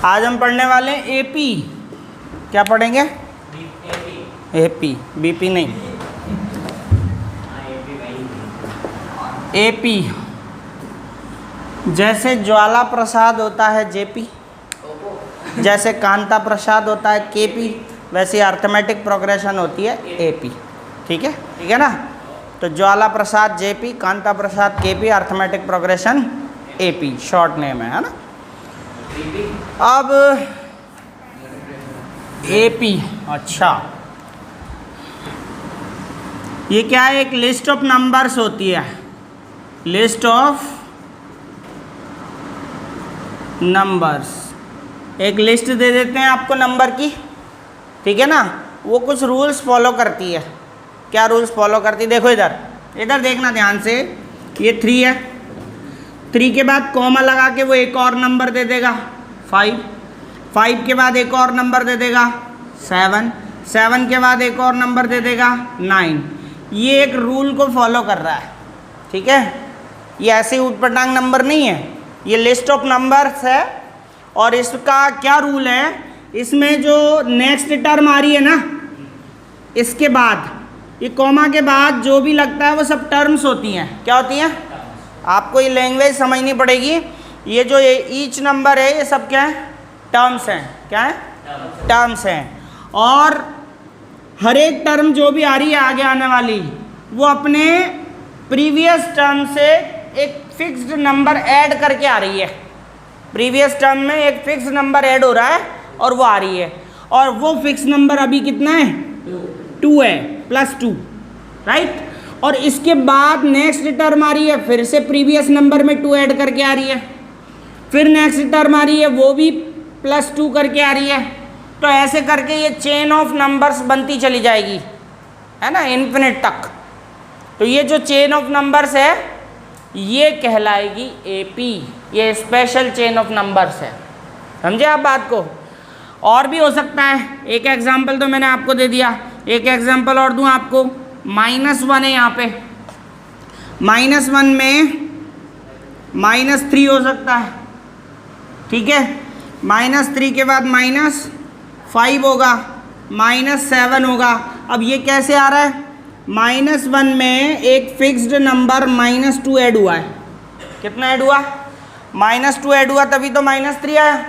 आज हम पढ़ने वाले हैं एपी। क्या पढ़ेंगे? एपी, बीपी नहीं, एपी। जैसे ज्वाला प्रसाद होता है जेपी, जैसे कांता प्रसाद होता है केपी, वैसे अर्थमेटिक प्रोग्रेशन होती है एपी। ठीक है ना? तो Jwala Prasad JP, Kanta Prasad KP, arithmetic progression AP, short name है ना? अब एपी, अच्छा, ये क्या है? एक लिस्ट ऑफ नंबर्स होती है, लिस्ट ऑफ नंबर्स। एक लिस्ट दे देते हैं आपको नंबर की, ठीक है ना? वो कुछ रूल्स फॉलो करती है। क्या रूल्स फॉलो करती है? देखो इधर इधर देखना ध्यान से। ये 3 है, 3 के बाद कॉमा लगा के वो एक और नंबर दे देगा 5, 5 के बाद एक और नंबर दे देगा 7, 7 के बाद एक और नंबर दे देगा 9। ये एक रूल को फॉलो कर रहा है, ठीक है? ये ऐसे ऊटपटांग नंबर नहीं है, ये लिस्ट ऑफ नंबर्स है। और इसका क्या रूल है? इसमें जो नेक्स्ट टर्म आ रही है ना, इसके बाद ये कॉमा के बाद जो भी लगता है वो सब टर्म्स होती हैं। क्या होती हैं? आपको ये लैंग्वेज समझनी पड़ेगी। ये जो ईच नंबर है ये सब क्या है? टर्म्स हैं। क्या है? टर्म्स हैं। और हर एक टर्म जो भी आ रही है आगे आने वाली, वो अपने प्रीवियस टर्म से एक फिक्स्ड नंबर ऐड करके आ रही है। प्रीवियस टर्म में एक फिक्स नंबर ऐड हो रहा है और वो आ रही है। और वो फिक्स नंबर अभी कितना है? 2 है, +2, राइट? और इसके बाद नेक्स्ट टर्म आ रही है, फिर से प्रीवियस नंबर में 2 ऐड करके आ रही है। फिर नेक्स्ट टर्म आ रही है, वो भी +2 करके आ रही है। तो ऐसे करके ये चेन ऑफ नंबर्स बनती चली जाएगी, है ना, इन्फिनिट तक। तो ये जो चेन ऑफ नंबर्स है ये कहलाएगी एपी। ये स्पेशल चेन ऑफ नंबर्स है। समझे आप बात को? और भी हो सकता है। एक एग्जाम्पल तो मैंने आपको दे दिया, एक एग्जाम्पल और दूं आपको। -1 है यहाँ पे, -1 में -3 हो सकता है, ठीक है? -3 के बाद -5 होगा, -7 होगा। अब ये कैसे आ रहा है? -1 में एक फिक्स्ड नंबर -2 ऐड हुआ है। कितना ऐड हुआ? -2 ऐड हुआ, तभी तो -3 आया।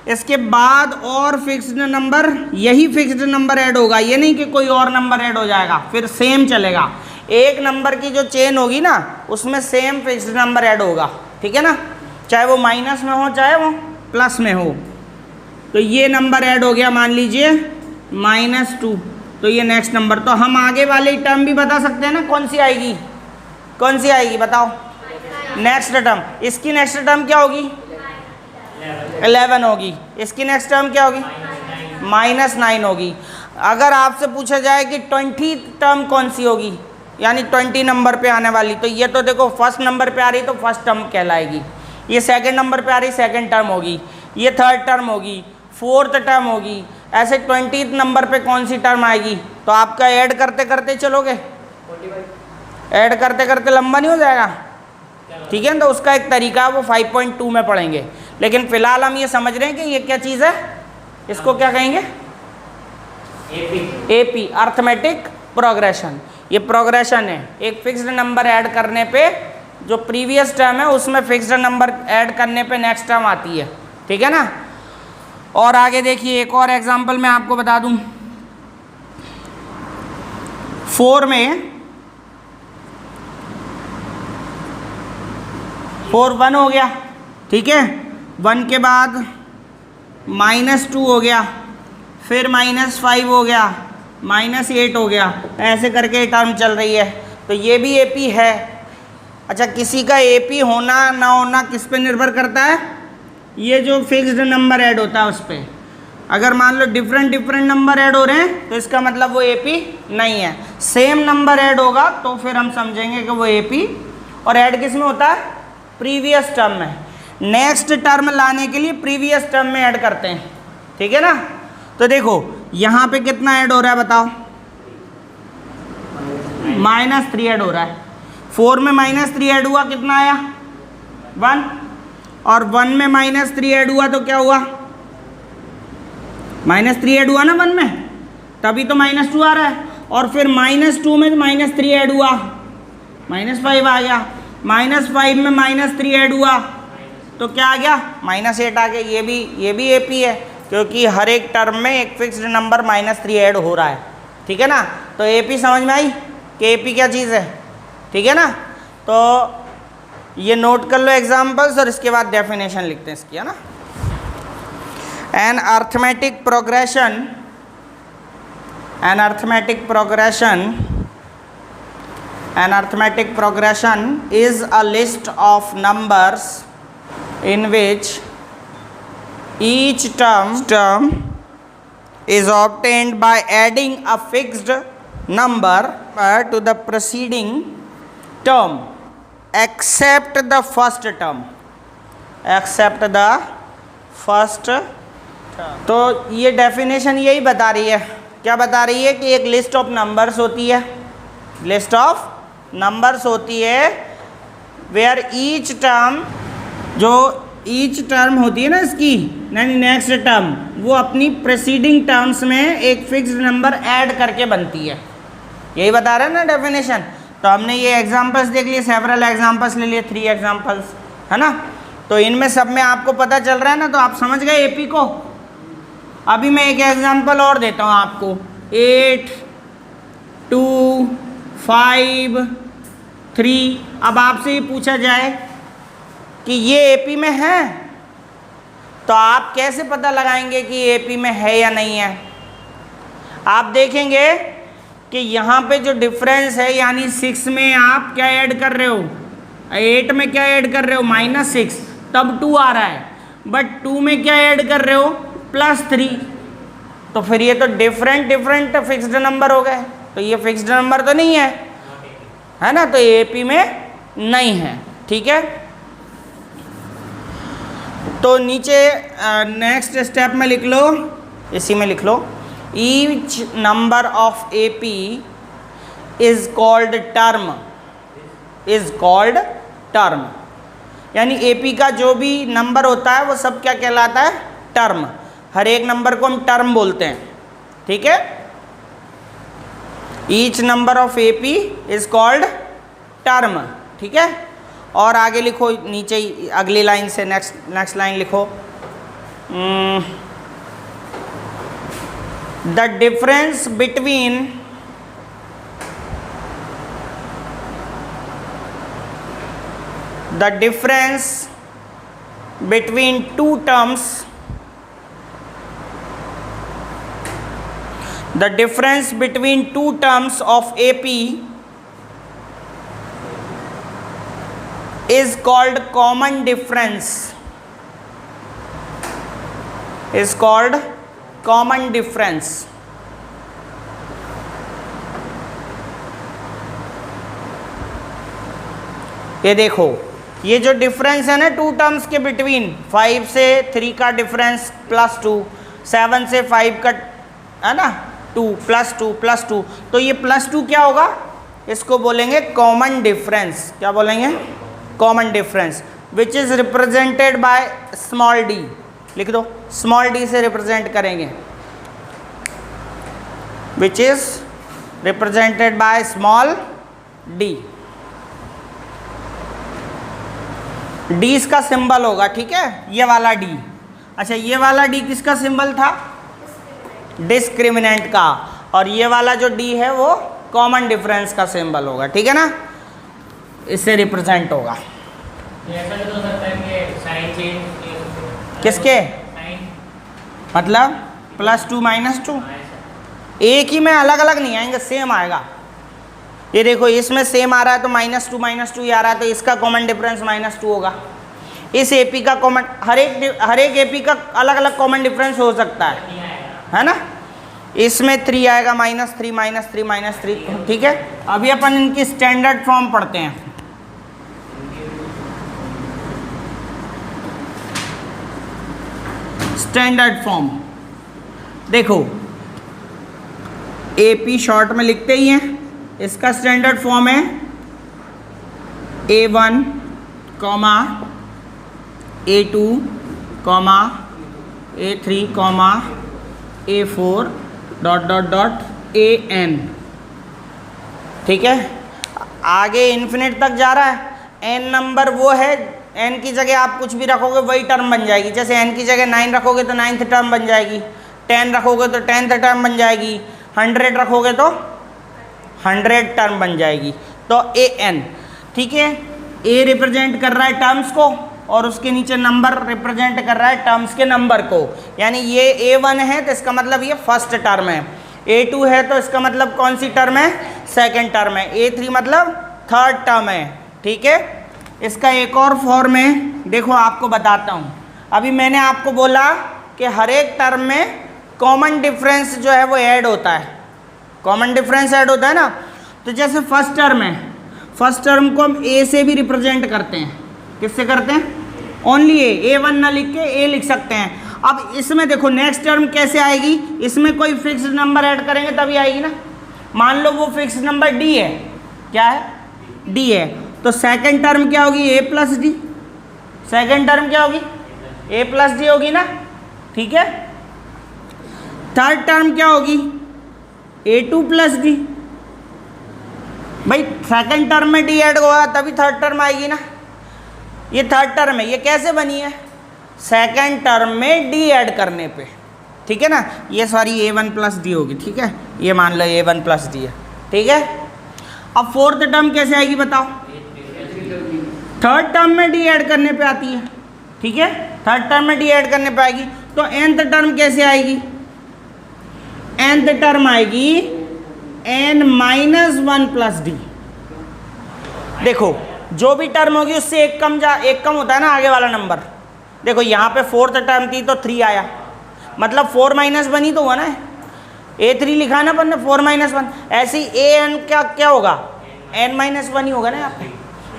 इसके बाद और फिक्स्ड नंबर, यही फिक्स्ड नंबर ऐड होगा, ये नहीं कि कोई और नंबर ऐड हो जाएगा, फिर सेम चलेगा। एक नंबर की जो चेन होगी ना, उसमें सेम फिक्स्ड नंबर ऐड होगा, ठीक है ना? चाहे वो माइनस में हो चाहे वो प्लस में हो। तो ये नंबर ऐड हो गया, मान लीजिए -2, तो ये नेक्स्ट नंबर। तो हम आगे वाले टर्म भी बता सकते हैं ना, कौन सी आएगी? कौन सी आएगी बताओ? Next term. इसकी नेक्स्ट टर्म क्या होगी? 11 होगी। इसकी नेक्स्ट टर्म क्या होगी? -9 होगी। अगर आपसे पूछा जाए कि 20 टर्म कौन सी होगी, यानी 20 नंबर पे आने वाली, तो ये तो देखो फर्स्ट नंबर पे आ रही तो फर्स्ट टर्म कहलाएगी। ये सेकंड नंबर पे आ रही सेकंड टर्म होगी। ये थर्ड टर्म होगी, फोर्थ टर्म होगी। ऐसे 20 नंबर पे कौन सी टर्म आएगी? तो आपका ऐड करते करते चलोगे, ऐड करते करते लंबा नहीं हो जाएगा, ठीक है? तो उसका एक तरीका वो 5.2 में पढ़ेंगे। लेकिन फिलहाल हम ये समझ रहे हैं कि ये क्या चीज़ है, इसको क्या कहेंगे? AP, arithmetic progression. ये प्रोग्रेशन है, एक फिक्स्ड नंबर ऐड करने पे, जो प्रीवियस टर्म है उसमें फिक्स्ड नंबर ऐड करने पे नेक्स्ट टर्म आती है, ठीक है ना? और आगे देखिए, एक और एग्जांपल मैं आपको बता दूं। 4 में 4 1 हो गया, ठीक है? 1 के बाद -2 हो गया, फिर -5 हो गया, -8 हो गया। ऐसे करके टर्म चल रही है। तो ये भी एपी है। अच्छा, किसी का एपी होना ना होना किस पे निर्भर करता है? ये जो फिक्स्ड नंबर ऐड होता है उस पर। अगर मान लो डिफरेंट नंबर ऐड हो रहे हैं तो इसका मतलब वो एपी नहीं है। सेम नंबर ऐड होगा तो फिर हम समझेंगे कि वो एपी। और ऐड किस में होता है? प्रीवियस टर्म में। नेक्स्ट टर्म लाने के लिए प्रीवियस टर्म में ऐड करते हैं, ठीक है ना? तो देखो यहाँ पे कितना ऐड हो रहा है बताओ? -3 ऐड हो रहा है। 4 में -3 ऐड हुआ, कितना आया? 1। और 1 में -3 ऐड हुआ तो क्या हुआ? -3 ऐड हुआ ना 1 में, तभी तो -2 आ रहा है। और फिर -2 में -3 ऐड हुआ, -5 आ गया। -5 में -3 ऐड हुआ तो क्या आ गया? -8 आ गया। ये भी एपी है, क्योंकि हर एक टर्म में एक फिक्स्ड नंबर -3 ऐड हो रहा है। ठीक है ना? तो एपी समझ में आई कि एपी क्या चीज़ है। ठीक है ना? तो ये नोट कर लो एग्जाम्पल्स, और इसके बाद डेफिनेशन लिखते हैं इसकी, है ना। An arithmetic progression is a list of numbers in which each term is obtained by adding a fixed number to the preceding term except the first term. तो ये डेफिनेशन यही बता रही है। क्या बता रही है? कि एक लिस्ट ऑफ नंबर्स होती है, वेयर ईच टर्म होती है ना इसकी, यानी नेक्स्ट टर्म, वो अपनी प्रेसीडिंग टर्म्स में एक फिक्स्ड नंबर ऐड करके बनती है। यही बता रहे हैं ना डेफिनेशन। तो हमने ये एग्जांपल्स देख लिए, सेवरल एग्जांपल्स ले लिए, 3 एग्जांपल्स, है ना। तो इनमें सब में आपको पता चल रहा है ना, तो आप समझ गए एपी को। अभी मैं एक एग्जांपल और देता हूँ आपको। 8, 2, 5, 3। अब आपसे ये पूछा जाए कि ये एपी में है, तो आप कैसे पता लगाएंगे कि एपी में है या नहीं है? आप देखेंगे कि यहाँ पे जो डिफरेंस है, यानी 6 में आप क्या ऐड कर रहे हो, 8 में क्या ऐड कर रहे हो, -6, तब 2 आ रहा है। बट 2 में क्या ऐड कर रहे हो, +3। तो फिर ये तो डिफरेंट फिक्स्ड नंबर हो गए। तो ये फिक्स्ड नंबर तो नहीं है ना, तो एपी में नहीं है। ठीक है, तो नीचे नेक्स्ट स्टेप में लिख लो, इसी में लिख लो, each number of AP is called term. यानी एपी का जो भी नंबर होता है वो सब क्या कहलाता है? टर्म। हर एक नंबर को हम टर्म बोलते हैं। ठीक है, each number of AP is called term. ठीक है, और आगे लिखो नीचे ही अगली लाइन से, नेक्स्ट लाइन लिखो, the difference between two terms of AP is called common difference. ये देखो, ये जो डिफरेंस है ना 2 टर्म्स के बिटवीन, 5 से 3 का डिफरेंस +2, 7 से 5 का, है ना, 2 +2, तो ये +2 क्या होगा? इसको बोलेंगे कॉमन डिफरेंस। क्या बोलेंगे? Common difference, which is represented by small D. लिख दो, स्मॉल डी से रिप्रेजेंट करेंगे, which is represented by small D. D इसका सिंबल होगा। ठीक है, ये वाला डी। अच्छा, ये वाला डी किसका सिंबल था? डिस्क्रिमिनेंट का। और ये वाला जो डी है वो कॉमन डिफरेंस का सिंबल होगा। ठीक है ना, इससे रिप्रेजेंट होगा। ऐसा भी हो सकता है कि साइन चेंज किसके? मतलब +2 -2 एक ही में, अलग अलग नहीं आएंगे, सेम आएगा। ये देखो, इसमें सेम आ रहा है तो -2 ही आ रहा है, तो इसका कॉमन डिफरेंस -2 होगा। इस एपी का कॉमन, हर एक एपी का अलग अलग कॉमन डिफरेंस हो सकता है ना। इसमें 3 आएगा, -3 ठीक है। अभी अपन इनकी स्टैंडर्ड फॉर्म पढ़ते हैं। स्टैंडर्ड फॉर्म देखो, एपी शॉर्ट में लिखते ही हैं। इसका स्टैंडर्ड फॉर्म है A1, A2, A3, A4 dot dot dot AN, ठीक है। आगे इन्फिनिट तक जा रहा है। n नंबर वो है, n की जगह आप कुछ भी रखोगे वही टर्म बन जाएगी। जैसे n की जगह 9 रखोगे तो 9th टर्म बन जाएगी, 10 रखोगे तो 10th टर्म बन जाएगी, 100 रखोगे तो 100 टर्म बन जाएगी। तो AN, ठीक है। A रिप्रेजेंट कर रहा है टर्म्स को और उसके नीचे नंबर रिप्रेजेंट कर रहा है टर्म्स के नंबर को। यानी ये A1 है तो इसका मतलब ये फर्स्ट टर्म है, A2 है तो इसका मतलब कौन सी टर्म है, सेकंड टर्म है, A3 मतलब थर्ड टर्म है, ठीक है। इसका एक और फॉर्म है, देखो आपको बताता हूँ। अभी मैंने आपको बोला कि हर एक टर्म में कॉमन डिफरेंस जो है वो ऐड होता है, कॉमन डिफरेंस ऐड होता है ना। तो जैसे फर्स्ट टर्म है, फर्स्ट टर्म को हम A से भी रिप्रेजेंट करते हैं। किससे करते हैं, ओनली A1 ना लिख के A लिख सकते हैं। अब इसमें देखो नेक्स्ट टर्म कैसे आएगी, इसमें कोई फिक्स नंबर ऐड करेंगे तभी आएगी ना। मान लो वो फिक्स नंबर D है, क्या है, D है, तो सेकंड टर्म क्या होगी, A plus D। Second term क्या होगी, A प्लस D होगी ना, ठीक है। थर्ड टर्म क्या होगी, A2 प्लस D। भाई सेकंड टर्म में D ऐड होगा तभी थर्ड टर्म आएगी ना। ये थर्ड टर्म है, ये कैसे बनी है, सेकंड टर्म में D ऐड करने पे, ठीक है ना। ये सारी A1 प्लस D होगी, ठीक है। ये मान लो A1 प्लस D है, ठीक है। अब फोर्थ टर्म कैसे आएगी बताओ, थर्ड टर्म में D ऐड करने पे आती है, ठीक है। थर्ड टर्म में D ऐड करने पे आएगी। तो nth टर्म कैसे आएगी, nth टर्म आएगी n-1 प्लस D। देखो जो भी टर्म होगी उससे एक कम होता है ना आगे वाला नंबर। देखो यहाँ पे फोर्थ टर्म थी तो 3 आया, मतलब 4 माइनस 1 ही तो हुआ ना, A3 लिखा ना अपन ने 4 माइनस 1। ऐसे ही AN क्या होगा, n-1 ही होगा ना यहाँ पे।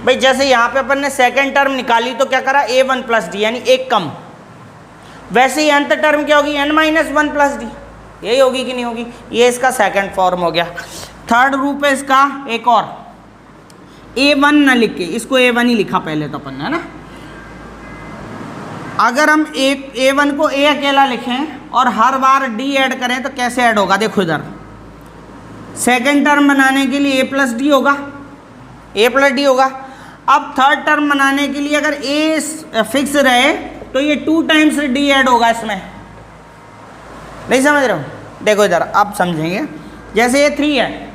भाई जैसे यहाँ पे अपन ने सेकंड टर्म निकाली तो क्या करा, A1 प्लस D यानी एक कम। वैसे ही nth टर्म क्या होगी, n-1 प्लस D, यही होगी कि नहीं होगी। ये इसका सेकंड फॉर्म हो गया। थर्ड रूप है इसका एक और, A1 ना लिख के, इसको A1 ही लिखा पहले तो अपन ने, है ना। अगर हम A1 को A अकेला लिखें और हर बार D ऐड करें तो कैसे ऐड होगा, देखो इधर सेकंड टर्म बनाने के लिए A प्लस D होगा, A प्लस D होगा। अब थर्ड टर्म बनाने के लिए अगर A फिक्स रहे तो ये 2 टाइम्स D ऐड होगा इसमें, नहीं समझ रहे हो। देखो इधर आप समझेंगे, जैसे ये 3 है,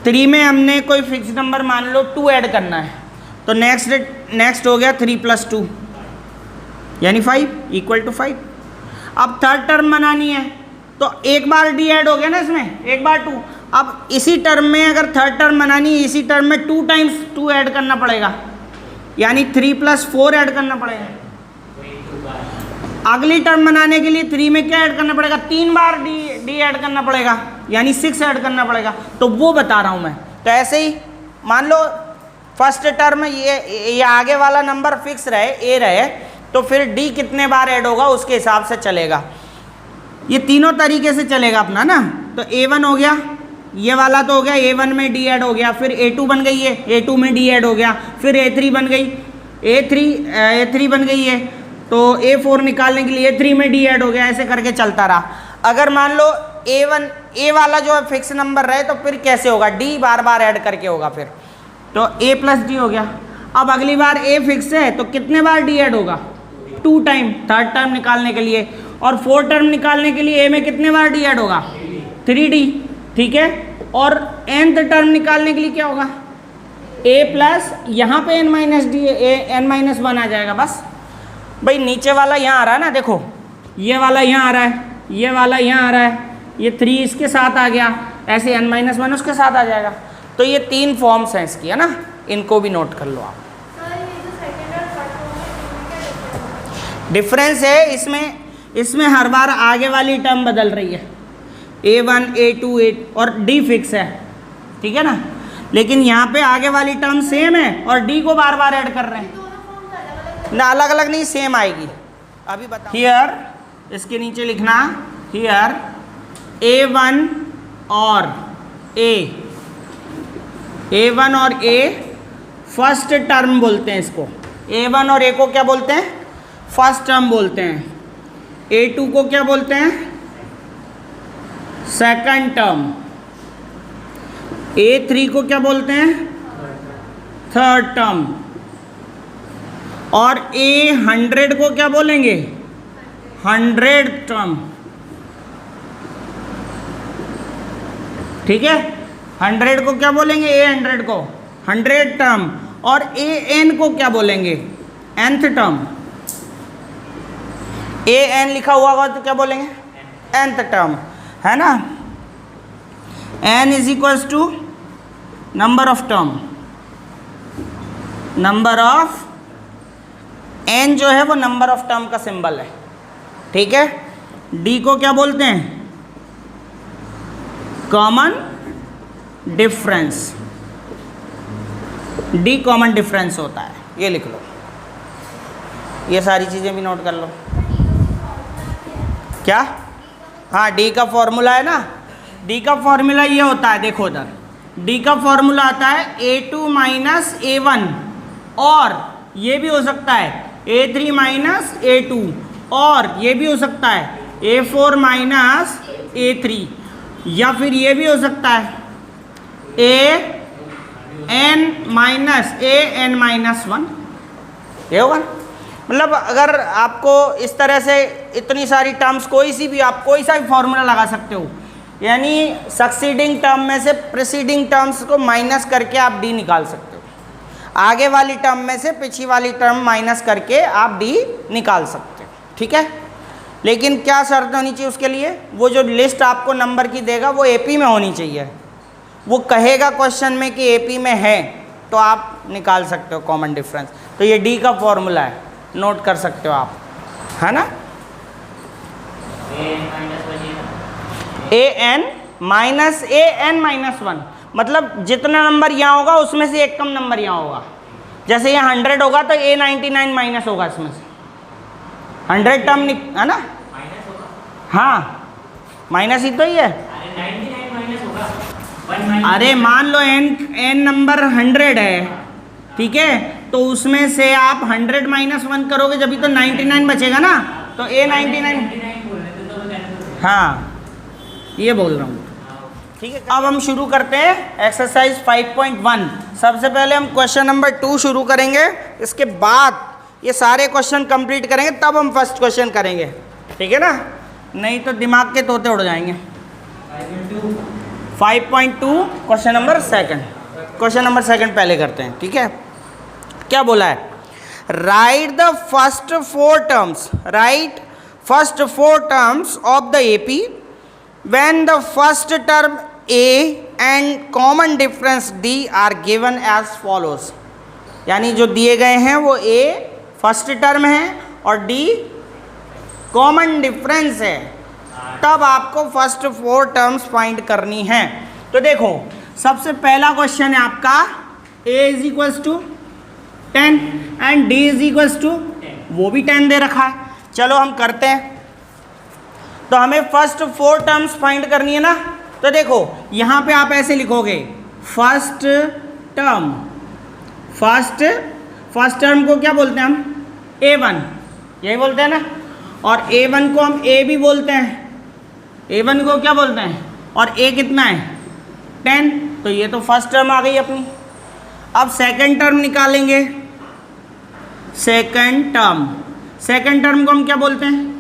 3 में हमने कोई फिक्स नंबर मान लो 2 ऐड करना है, तो नेक्स्ट हो गया 3 प्लस 2 यानी 5 इक्वल टू 5। अब थर्ड टर्म बनानी है तो एक बार D ऐड हो गया ना इसमें, एक बार 2। अब इसी टर्म में अगर थर्ड टर्म बनानी है, इसी टर्म में 2 टाइम्स 2 ऐड करना पड़ेगा, यानी 3 प्लस 4 ऐड करना पड़ेगा। अगली टर्म बनाने के लिए 3 में क्या ऐड करना पड़ेगा, 3 बार D ऐड करना पड़ेगा, यानी 6 ऐड करना पड़ेगा। तो वो बता रहा हूँ मैं। तो ऐसे ही मान लो फर्स्ट टर्म ये आगे वाला नंबर फिक्स रहे, A रहे, तो फिर D कितने बार ऐड होगा उसके हिसाब से चलेगा। ये तीनों तरीके से चलेगा अपना ना। तो A1 हो गया, ये वाला तो हो गया, A1 में D ऐड हो गया, फिर A2 बन गई है, A2 में D ऐड हो गया, फिर A3 बन गई, A3 बन गई है, तो A4 निकालने के लिए A3 में D ऐड हो गया, ऐसे करके चलता रहा। अगर मान लो A वाला जो है फिक्स नंबर रहे तो फिर कैसे होगा, D बार बार ऐड करके होगा फिर, तो A प्लस D हो गया। अब अगली बार A फिक्स है तो कितने बार D ऐड होगा, 2 टाइम थर्ड टर्म निकालने के लिए, और फोर्थ टर्म निकालने के लिए A में कितने बार D ऐड होगा, 3D, ठीक है। और nth टर्म निकालने के लिए क्या होगा, A प्लस यहाँ पे n-1 आ जाएगा बस। भाई नीचे वाला यहाँ आ रहा है ना, देखो ये वाला यहाँ आ रहा है, ये वाला यहाँ आ रहा है, ये 3 इसके साथ आ गया, ऐसे n-1 उसके साथ आ जाएगा। तो ये 3 फॉर्म्स हैं इसकी, है ना, इनको भी नोट कर लो आप। डिफरेंस है इसमें हर बार आगे वाली टर्म बदल रही है, A1 A2 और D फिक्स है, ठीक है ना। लेकिन यहाँ पे आगे वाली टर्म सेम है और D को बार बार ऐड कर रहे हैं ना, अलग अलग नहीं, सेम आएगी। अभी बताओ, हियर इसके नीचे लिखना, हियर A1 और A फर्स्ट टर्म बोलते हैं इसको। A1 और A को क्या बोलते हैं, फर्स्ट टर्म बोलते हैं। A2 को क्या बोलते हैं, सेकंड टर्म, A3 को क्या बोलते हैं, थर्ड टर्म, और A100 को क्या बोलेंगे, 100 टर्म। ठीक है, 100 को क्या बोलेंगे, A100 को 100 टर्म, और AN को क्या बोलेंगे, nth टर्म। AN लिखा हुआ होगा तो क्या बोलेंगे, nth टर्म, है ना। N is equals to number of term, number of N जो है वो नंबर ऑफ टर्म का सिंबल है। ठीक है, D को क्या बोलते हैं, common difference, D common difference होता है, ये लिख लो, ये सारी चीज़ें भी नोट कर लो। क्या, हाँ, D का फॉर्मूला है ना, D का फॉर्मूला ये होता है, देखो उधर, D का फॉर्मूला आता है A2 माइनस A1, और ये भी हो सकता है A3 माइनस A2, और ये भी हो सकता है A4 माइनस A3, या फिर ये भी हो सकता है AN माइनस 1, ये होगा। मतलब अगर आपको इस तरह से इतनी सारी टर्म्स, कोई सी भी आप कोई सा भी फॉर्मूला लगा सकते हो, यानी सक्सीडिंग टर्म में से प्रीसीडिंग टर्म्स को माइनस करके आप D निकाल सकते हो, आगे वाली टर्म में से पिछली वाली टर्म माइनस करके आप D निकाल सकते हो। ठीक है, लेकिन क्या शर्त होनी चाहिए उसके लिए, वो जो लिस्ट आपको नंबर की देगा वो AP में होनी चाहिए। वो कहेगा क्वेश्चन में कि AP में है तो आप निकाल सकते हो कॉमन डिफरेंस। तो ये D का फॉर्मूला है, नोट कर सकते हो आप, है ना। AN माइनस 1, मतलब जितना नंबर यहाँ होगा उसमें से एक कम नंबर यहाँ होगा। जैसे यहाँ 100 होगा तो A99 माइनस होगा, इसमें से 100 टर्म है ना, हाँ, माइनस ही तो ही है। अरे मान लो n नंबर 100 है, ठीक है, तो उसमें से आप 100 माइनस 1 करोगे जब भी तो 99 बचेगा ना, तो A99, हाँ, ये बोल रहा हूँ। ठीक है, अब हम शुरू करते हैं एक्सरसाइज 5.1। सबसे पहले हम क्वेश्चन नंबर 2 शुरू करेंगे, इसके बाद ये सारे क्वेश्चन कंप्लीट करेंगे, तब हम फर्स्ट क्वेश्चन करेंगे। ठीक है ना, नहीं तो दिमाग के तोते उड़ जाएंगे। 5.2 question number second, question number second पहले करते हैं। ठीक है, क्या बोला है, right the first 4 terms, right first 4 terms of the AP when the first term A and common difference D are given as follows। यानी जो दिए गए हैं वो A फर्स्ट टर्म है और D कॉमन डिफरेंस है, तब आपको फर्स्ट 4 टर्म्स फाइंड करनी है। तो देखो, सबसे पहला क्वेश्चन है आपका A is equals to 10 and D is equals to, वो भी 10 दे रखा है। चलो हम करते हैं। तो हमें फर्स्ट 4 टर्म्स फाइंड करनी है ना, तो देखो यहाँ पे आप ऐसे लिखोगे, फर्स्ट टर्म, फर्स्ट टर्म को क्या बोलते हैं हम, A1, यही बोलते हैं ना, और A1 को हम A भी बोलते हैं, A1 को क्या बोलते हैं, और A कितना है 10, तो ये तो फर्स्ट टर्म आ गई अपनी। अब सेकंड टर्म निकालेंगे, सेकंड टर्म को हम क्या बोलते हैं,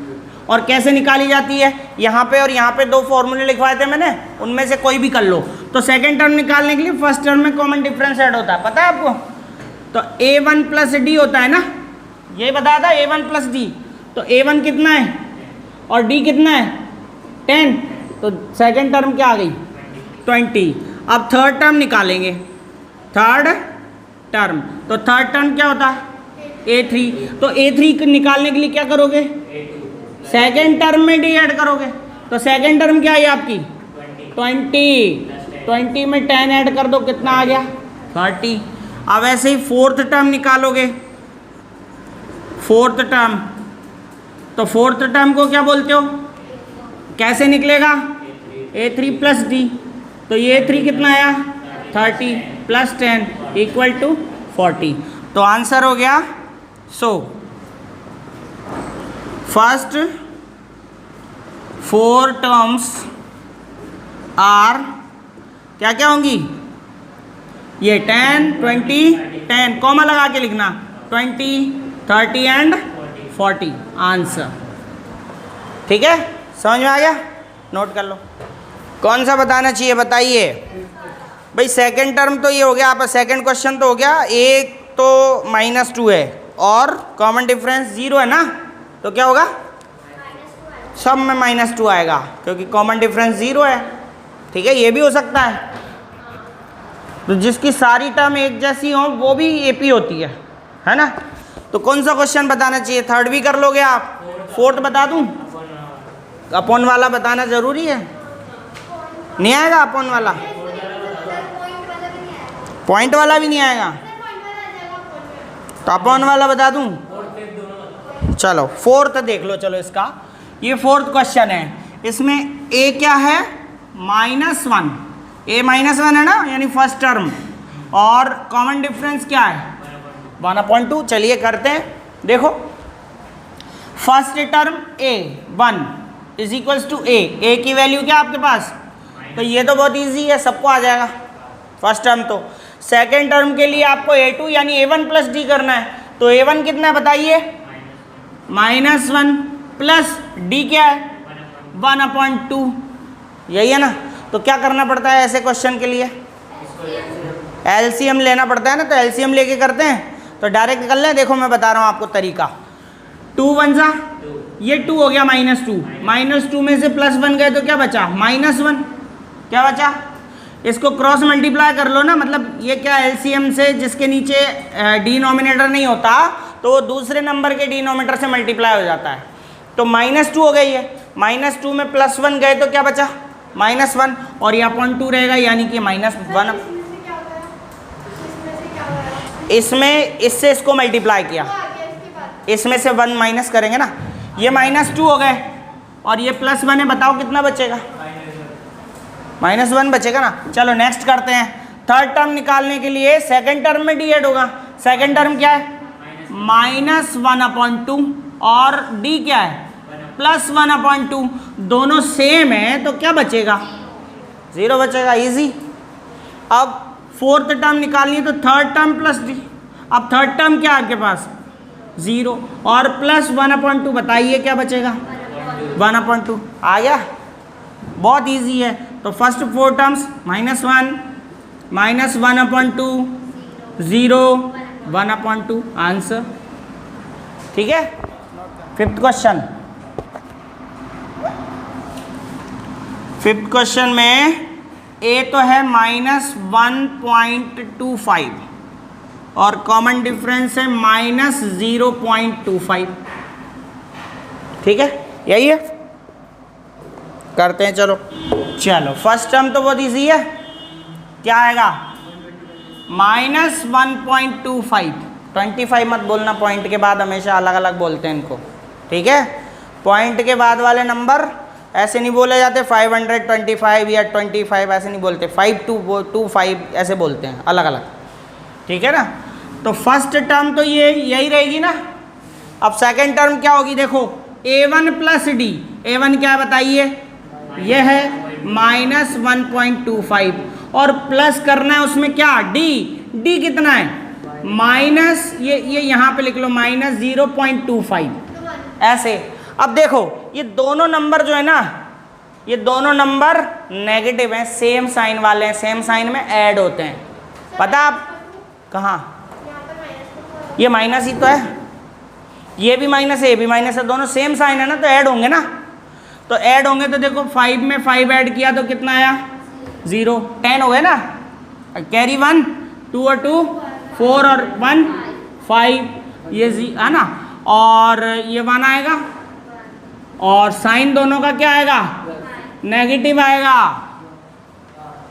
और कैसे निकाली जाती है, यहाँ पे और यहाँ पे 2 फॉर्मूले लिखवाए थे मैंने, उनमें से कोई भी कर लो। तो सेकंड टर्म निकालने के लिए फर्स्ट टर्म में कॉमन डिफरेंस ऐड होता है, पता है आपको, तो A1 प्लस D होता है ना, ये बताया था A1 प्लस D, तो A1 कितना है और D कितना है 10, तो सेकंड टर्म क्या आ गई 20। अब थर्ड टर्म निकालेंगे, थर्ड टर्म, तो थर्ड टर्म क्या होता है A3, तो A3 निकालने के लिए क्या करोगे, सेकेंड टर्म में D ऐड करोगे, तो सेकेंड टर्म क्या है आपकी 20 में 10 ऐड कर दो, कितना आ गया 30। अब ऐसे ही फोर्थ टर्म निकालोगे, फोर्थ टर्म, तो फोर्थ टर्म को क्या बोलते हो, कैसे निकलेगा A3 प्लस D, तो ये A3 कितना आया 30 प्लस 10 इक्वल टू 40। तो आंसर हो गया, सो फर्स्ट 4 टर्म्स आर क्या क्या होंगी, ये 10, 20, 10 कॉमा लगा के लिखना 20, 30 एंड 40 आंसर। ठीक है, समझ में आ गया, नोट कर लो। कौन सा बताना चाहिए बताइए भाई। सेकंड टर्म तो ये हो गया, आप सेकंड क्वेश्चन तो हो गया, एक तो -2 है और कॉमन डिफरेंस 0 है ना, तो क्या होगा, सब में -2 आएगा क्योंकि कॉमन डिफरेंस 0 है। ठीक है, ये भी हो सकता है, तो जिसकी सारी टर्म एक जैसी हो वो भी एपी होती है ना। तो कौन सा क्वेश्चन बताना चाहिए, थर्ड भी कर लोगे आप, फोर्थ बता दूं, अपॉन वाला बताना जरूरी है, नहीं आएगा अपॉन वाला, पॉइंट वाला भी नहीं आएगा, तो अपॉन वाला बता दूं। चलो फोर्थ देख लो, चलो इसका, ये फोर्थ क्वेश्चन है, इसमें ए क्या है, -1, ए -1 है ना, यानी फर्स्ट टर्म, और कॉमन डिफरेंस क्या है 1/2। चलिए करते हैं, देखो first term A 1 is equals to A की वैल्यू क्या आपके पास, तो ये तो बहुत इजी है, सबको आ जाएगा फर्स्ट टर्म। तो सेकेंड टर्म के लिए आपको a2 यानी a1 प्लस डी करना है, तो a1 कितना है बताइए, -1 प्लस डी क्या है 1/2, यही है ना। तो क्या करना पड़ता है ऐसे क्वेश्चन के लिए, एलसीएम लेना पड़ता है ना, तो एलसीएम लेके करते हैं, तो डायरेक्ट कर लें। देखो मैं बता रहा हूँ आपको तरीका, 2 1 सा, ये 2 हो गया -2 में से +1 गए तो क्या बचा -1, क्या बचा, इसको क्रॉस मल्टीप्लाई कर लो ना, मतलब ये क्या एलसीएम से जिसके नीचे डिनोमिनेटर नहीं होता तो वो दूसरे नंबर के डिनोमिनेटर से मल्टीप्लाई हो जाता है। तो -2 हो गई है, -2 में +1 गए तो क्या बचा -1, और ये (2) रहेगा यानी कि -1। इसमें इससे इसको मल्टीप्लाई किया, इसमें से 1 माइनस करेंगे ना, ये -2 हो गए और ये +1 है, बताओ कितना बचेगा, -1 बचेगा ना। चलो नेक्स्ट करते हैं, थर्ड टर्म निकालने के लिए सेकंड टर्म में डी ऐड होगा, सेकंड टर्म क्या है -1/2 और डी क्या है +1/2, दोनों सेम है तो क्या बचेगा 0 बचेगा, इजी। अब फोर्थ टर्म निकालनी है तो थर्ड टर्म प्लस डी, अब थर्ड टर्म क्या है आपके पास 0 और +1/2, बताइए क्या बचेगा 1/2, आ गया, बहुत इजी है। तो फर्स्ट 4 टर्म्स -1 -1/2 0 1/2 आंसर। ठीक है, फिफ्थ क्वेश्चन में ए तो है -1.25 और कॉमन डिफरेंस है -0.25। ठीक है, यही है, करते हैं। चलो फर्स्ट टर्म तो बहुत इजी है, क्या आएगा -1.25, 25 मत बोलना, पॉइंट के बाद हमेशा अलग अलग बोलते हैं इनको। ठीक है, पॉइंट के बाद वाले नंबर ऐसे नहीं बोले जाते, 525 या 25 ऐसे नहीं बोलते, 525 ऐसे बोलते हैं अलग अलग। ठीक है ना, तो फर्स्ट टर्म तो ये यही रहेगी ना। अब सेकंड टर्म क्या होगी, देखो a1 प्लस डी, a1 क्या बताइए, ये है -1.25 और प्लस करना है उसमें क्या डी कितना है माइनस, ये यहाँ पे लिख लो -0.25 ऐसे। अब देखो ये दोनों नंबर जो है ना, ये दोनों नंबर नेगेटिव हैं, सेम साइन वाले हैं, सेम साइन में ऐड होते हैं, पता आप कहाँ, ये माइनस ही तो है, ये भी माइनस है, ये भी माइनस है, दोनों सेम साइन है ना, तो ऐड होंगे ना। तो ऐड होंगे तो देखो 5 में 5 ऐड किया तो कितना आया 0, 10 हो गए ना, कैरी 1 2 और 2 4 और 1 5, ये है ना, और ये 1 आएगा और साइन दोनों का क्या आएगा नेगेटिव आएगा,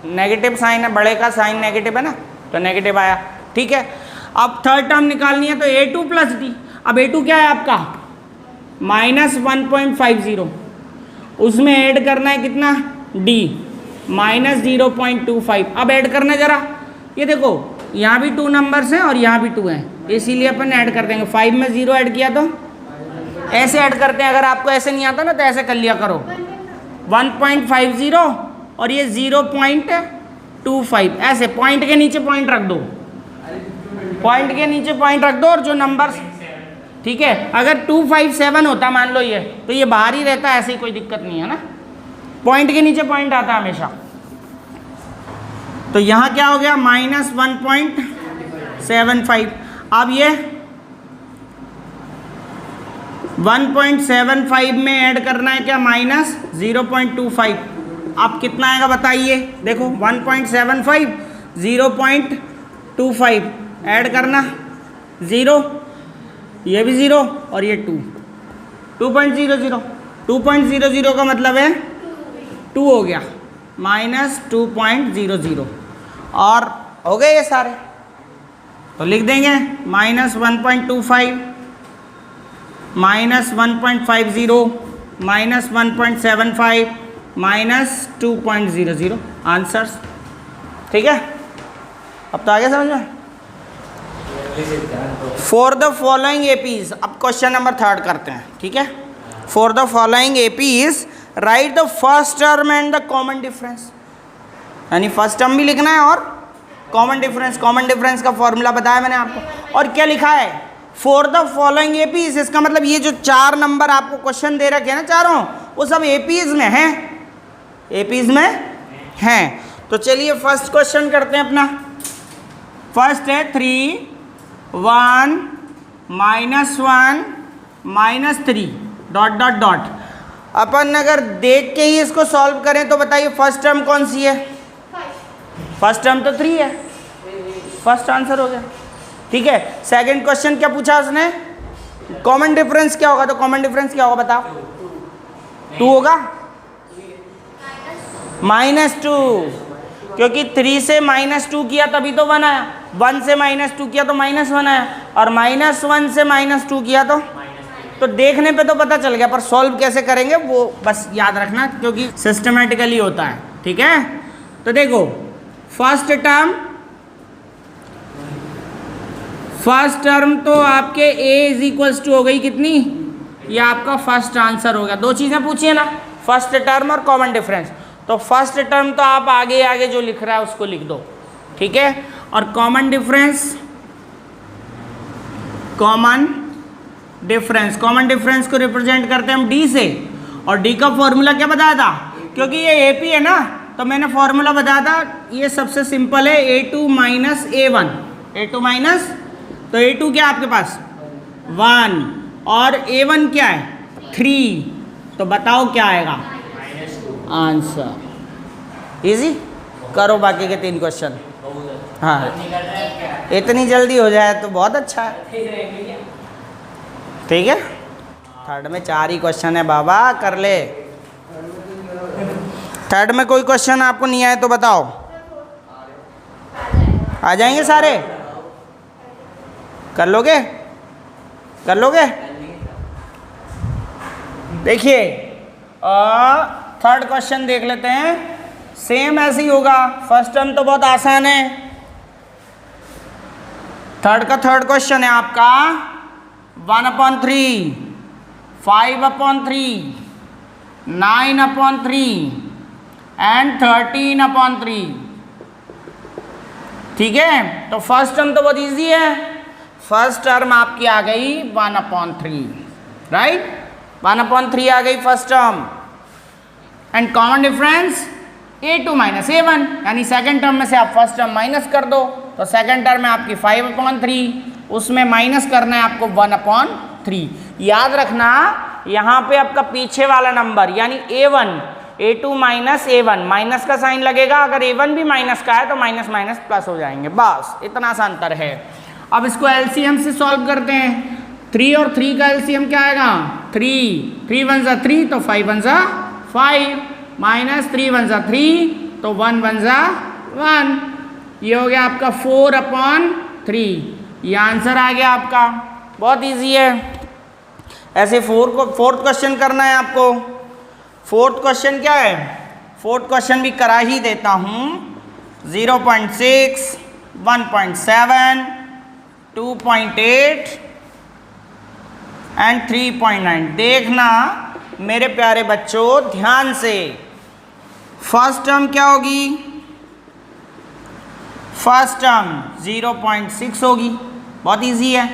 नेगेटिव साइन है, बड़े का साइन नेगेटिव है ना, तो नेगेटिव आया। ठीक है, अब थर्ड टर्म निकालनी है तो a2 प्लस डी, अब a2 क्या है आपका -1.50, उसमें ऐड करना है कितना d -0.25। अब ऐड करना है जरा, ये देखो यहाँ भी 2 नंबर्स हैं और यहाँ भी 2 हैं, इसीलिए अपन ऐड कर देंगे। 5 में 0 ऐड किया तो ऐसे ऐड करते हैं, अगर आपको ऐसे नहीं आता ना तो ऐसे कर लिया करो, 1.50 और ये 0.25, ऐसे पॉइंट के नीचे पॉइंट रख दो, पॉइंट के नीचे पॉइंट रख दो, और जो नंबर, ठीक है, अगर 257 होता मान लो ये, तो ये बाहर ही रहता, ऐसे ही कोई दिक्कत नहीं है ना, पॉइंट के नीचे पॉइंट आता है हमेशा। तो यहाँ क्या हो गया, -1.75। अब ये 1.75 में ऐड करना है क्या, -0.25। अब कितना आएगा बताइए, देखो 1.75 0.25 ऐड करना, 0, ये भी 0 और ये 2, 2.00, 2.00 का मतलब है 2 हो गया, -2.00, और हो गए ये सारे, तो लिख देंगे -1.25 -1.50 -1.75 -2.00 आंसर्स। ठीक है, अब तो आगे समझ में। फॉर द फॉलोइंग एपीज, अब क्वेश्चन नंबर 3 करते हैं, ठीक है। For the following APs right the first term and the common difference, यानी फर्स्ट टर्म भी लिखना है और कॉमन डिफरेंस। कॉमन डिफरेंस का फॉर्मूला बताया मैंने आपको, और क्या लिखा है, फॉर द फॉलोइंग एपीज, इसका मतलब ये जो 4 नंबर आपको क्वेश्चन दे रखे हैं ना चारों, वो सब एपीज में हैं, एपीज में हैं। तो चलिए फर्स्ट क्वेश्चन करते हैं अपना। फर्स्ट है 3 1 -1 -3 डॉट डॉट डॉट। अपन अगर देख के ही इसको सॉल्व करें तो बताइए फर्स्ट टर्म कौन सी है, फर्स्ट टर्म तो 3 है, फर्स्ट आंसर हो गया। ठीक है, सेकंड क्वेश्चन क्या पूछा उसने, कॉमन डिफरेंस क्या होगा, तो कॉमन डिफरेंस क्या होगा बताओ, 2 होगा, -2, क्योंकि 3 से -2 किया तभी तो 1 आया, 1 से -2 किया तो -1 आया, और -1 से -2 किया तो देखने पे तो पता चल गया, पर सॉल्व कैसे करेंगे वो बस याद रखना, क्योंकि सिस्टमेटिकली होता है। ठीक है, तो देखो फर्स्ट टर्म तो आपके a = हो गई कितनी, ये आपका फर्स्ट आंसर हो गया। 2 चीज़ें पूछिए ना, फर्स्ट टर्म और कॉमन डिफरेंस। तो फर्स्ट टर्म तो आप आगे आगे जो लिख रहा है उसको लिख दो, ठीक है, और कॉमन डिफरेंस को रिप्रेजेंट करते हैं हम d से, और d का फॉर्मूला क्या बताया था, क्योंकि ये AP है ना, तो मैंने फॉर्मूला बताया था, ये सबसे सिंपल है, A2 - A1, A2 माइनस, तो A2 क्या आपके पास 1, और A1 क्या है 3, तो बताओ क्या आएगा आंसर। इजी, करो बाकी के 3 क्वेश्चन। हाँ, इतनी जल्दी हो जाए तो बहुत अच्छा है। ठीक है, थर्ड में 4 ही क्वेश्चन है बाबा, कर ले। थर्ड में कोई क्वेश्चन आपको नहीं आए तो बताओ, आ जाएंगे सारे, कर लोगे, कर लोगे। देखिए थर्ड क्वेश्चन देख लेते हैं, सेम ऐसे ही होगा, फर्स्ट टर्म तो बहुत आसान है। थर्ड क्वेश्चन है आपका 1/3, 5/3, 9/3 एंड 13/3। ठीक है, तो फर्स्ट टर्म तो बहुत इजी है, फर्स्ट टर्म आपकी आ गई 1/3, राइट, 1/3 आ गई first term, and common difference A2 - A1, यानी सेकंड टर्म में से आप फर्स्ट टर्म माइनस कर दो, तो सेकंड टर्म में आपकी 5/3, उसमें माइनस करना है आपको 1/3। याद रखना यहाँ पे आपका पीछे वाला नंबर यानी A1, A2 - A1, माइनस का साइन लगेगा, अगर A1 भी माइनस का है तो माइनस माइनस प्लस हो जाएंगे, बस इतना सा अंतर है। अब इसको LCM से सॉल्व करते हैं, 3 और 3 का LCM क्या आएगा 3, 3 1 = 3, तो 5 1 = 5, -3 1 = 3, तो 1 1 = 1, ये हो गया आपका 4/3, ये आंसर आ गया आपका। बहुत इजी है। ऐसे फोर्थ क्वेश्चन करना है आपको। फोर्थ क्वेश्चन क्या है, फोर्थ क्वेश्चन भी करा ही देता हूँ, 0.6, 1.7, 2.8 एंड 3.9। देखना मेरे प्यारे बच्चों ध्यान से, फर्स्ट टर्म क्या होगी, फर्स्ट टर्म 0.6 होगी। बहुत इजी है,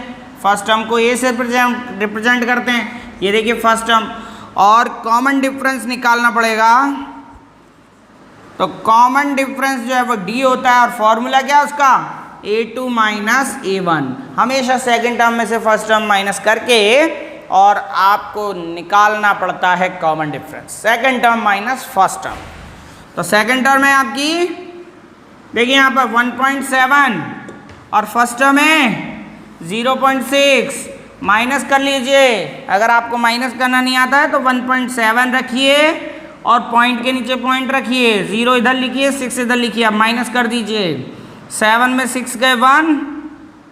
फर्स्ट टर्म को ए से रिप्रेजेंट करते हैं। ये देखिए फर्स्ट टर्म, और कॉमन डिफरेंस निकालना पड़ेगा। तो कॉमन डिफरेंस जो है वो डी होता है, और फॉर्मूला क्या है उसका, a2 माइनस a1। हमेशा सेकंड टर्म में से फर्स्ट टर्म माइनस करके और आपको निकालना पड़ता है common difference, second term minus first term. तो सेकंड टर्म है आपकी, देखिए यहाँ पर 1.7 और फर्स्ट टर्म है 0.6। माइनस कर लीजिए, अगर आपको माइनस करना नहीं आता है तो 1.7 रखिए और पॉइंट के नीचे पॉइंट रखिए, 0 इधर लिखिए, 6 इधर लिखिए, अब माइनस कर दीजिए। 7 में 6 गए 1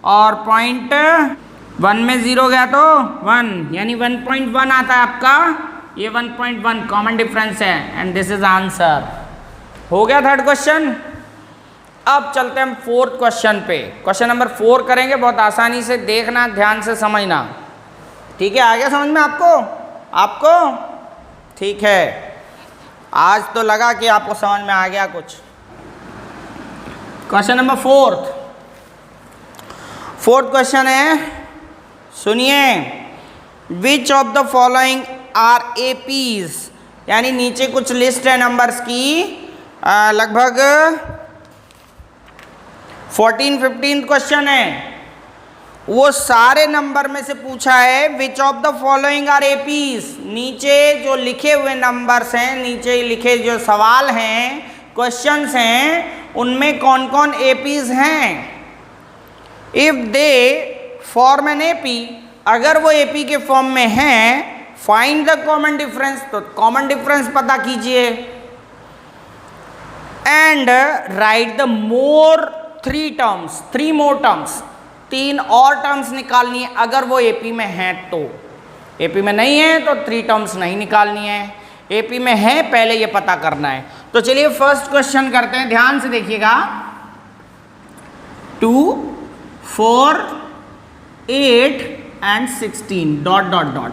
और पॉइंट 1 में 0 गया तो 1, यानी 1.1 आता है आपका। ये 1.1 कॉमन डिफरेंस है, एंड दिस इज आंसर। हो गया थर्ड क्वेश्चन। अब चलते हैं हम फोर्थ क्वेश्चन पे। क्वेश्चन नंबर 4 करेंगे, बहुत आसानी से देखना, ध्यान से समझना, ठीक है। आ गया समझ में आपको ठीक है। आज तो लगा कि आपको समझ में आ गया कुछ। क्वेश्चन नंबर फोर्थ क्वेश्चन है, सुनिए। Which of the following are APs, यानी नीचे कुछ लिस्ट है नंबर्स की, लगभग 14-15 क्वेश्चन है। वो सारे नंबर में से पूछा है which of the following are APs. नीचे जो लिखे हुए नंबर्स हैं, नीचे लिखे जो सवाल हैं, क्वेश्चंस हैं, उनमें कौन कौन एपीज हैं। If they form an AP, अगर वो एपी के फॉर्म में हैं, फाइंड द कॉमन डिफरेंस, तो कॉमन डिफरेंस पता कीजिए। And right the more 3 more terms, 3 और टर्म्स निकालनी है अगर वो एपी में हैं तो। एपी में नहीं है तो 3 टर्म्स नहीं निकालनी है, एपी में है पहले ये पता करना है। तो चलिए फर्स्ट क्वेश्चन करते हैं, ध्यान से देखिएगा। 2, 4, 8 एंड 16 डॉट डॉट डॉट।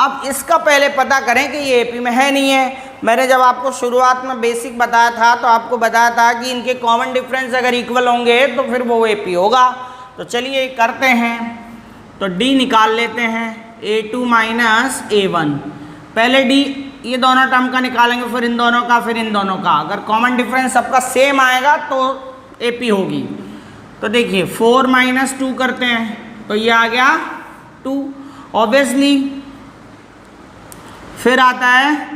अब इसका पहले पता करें कि ये एपी में है नहीं है। मैंने जब आपको शुरुआत में बेसिक बताया था तो आपको बताया था कि इनके कॉमन डिफरेंस अगर इक्वल होंगे तो फिर वो एपी होगा। तो चलिए करते हैं, तो डी निकाल लेते हैं, a2 माइनस a1। पहले डी ये दोनों टर्म का निकालेंगे, फिर इन दोनों का, फिर इन दोनों का। अगर कॉमन डिफरेंस सबका सेम आएगा तो एपी होगी। तो देखिए 4 माइनस 2 करते हैं, तो ये आ गया 2 ऑब्वियसली। फिर आता है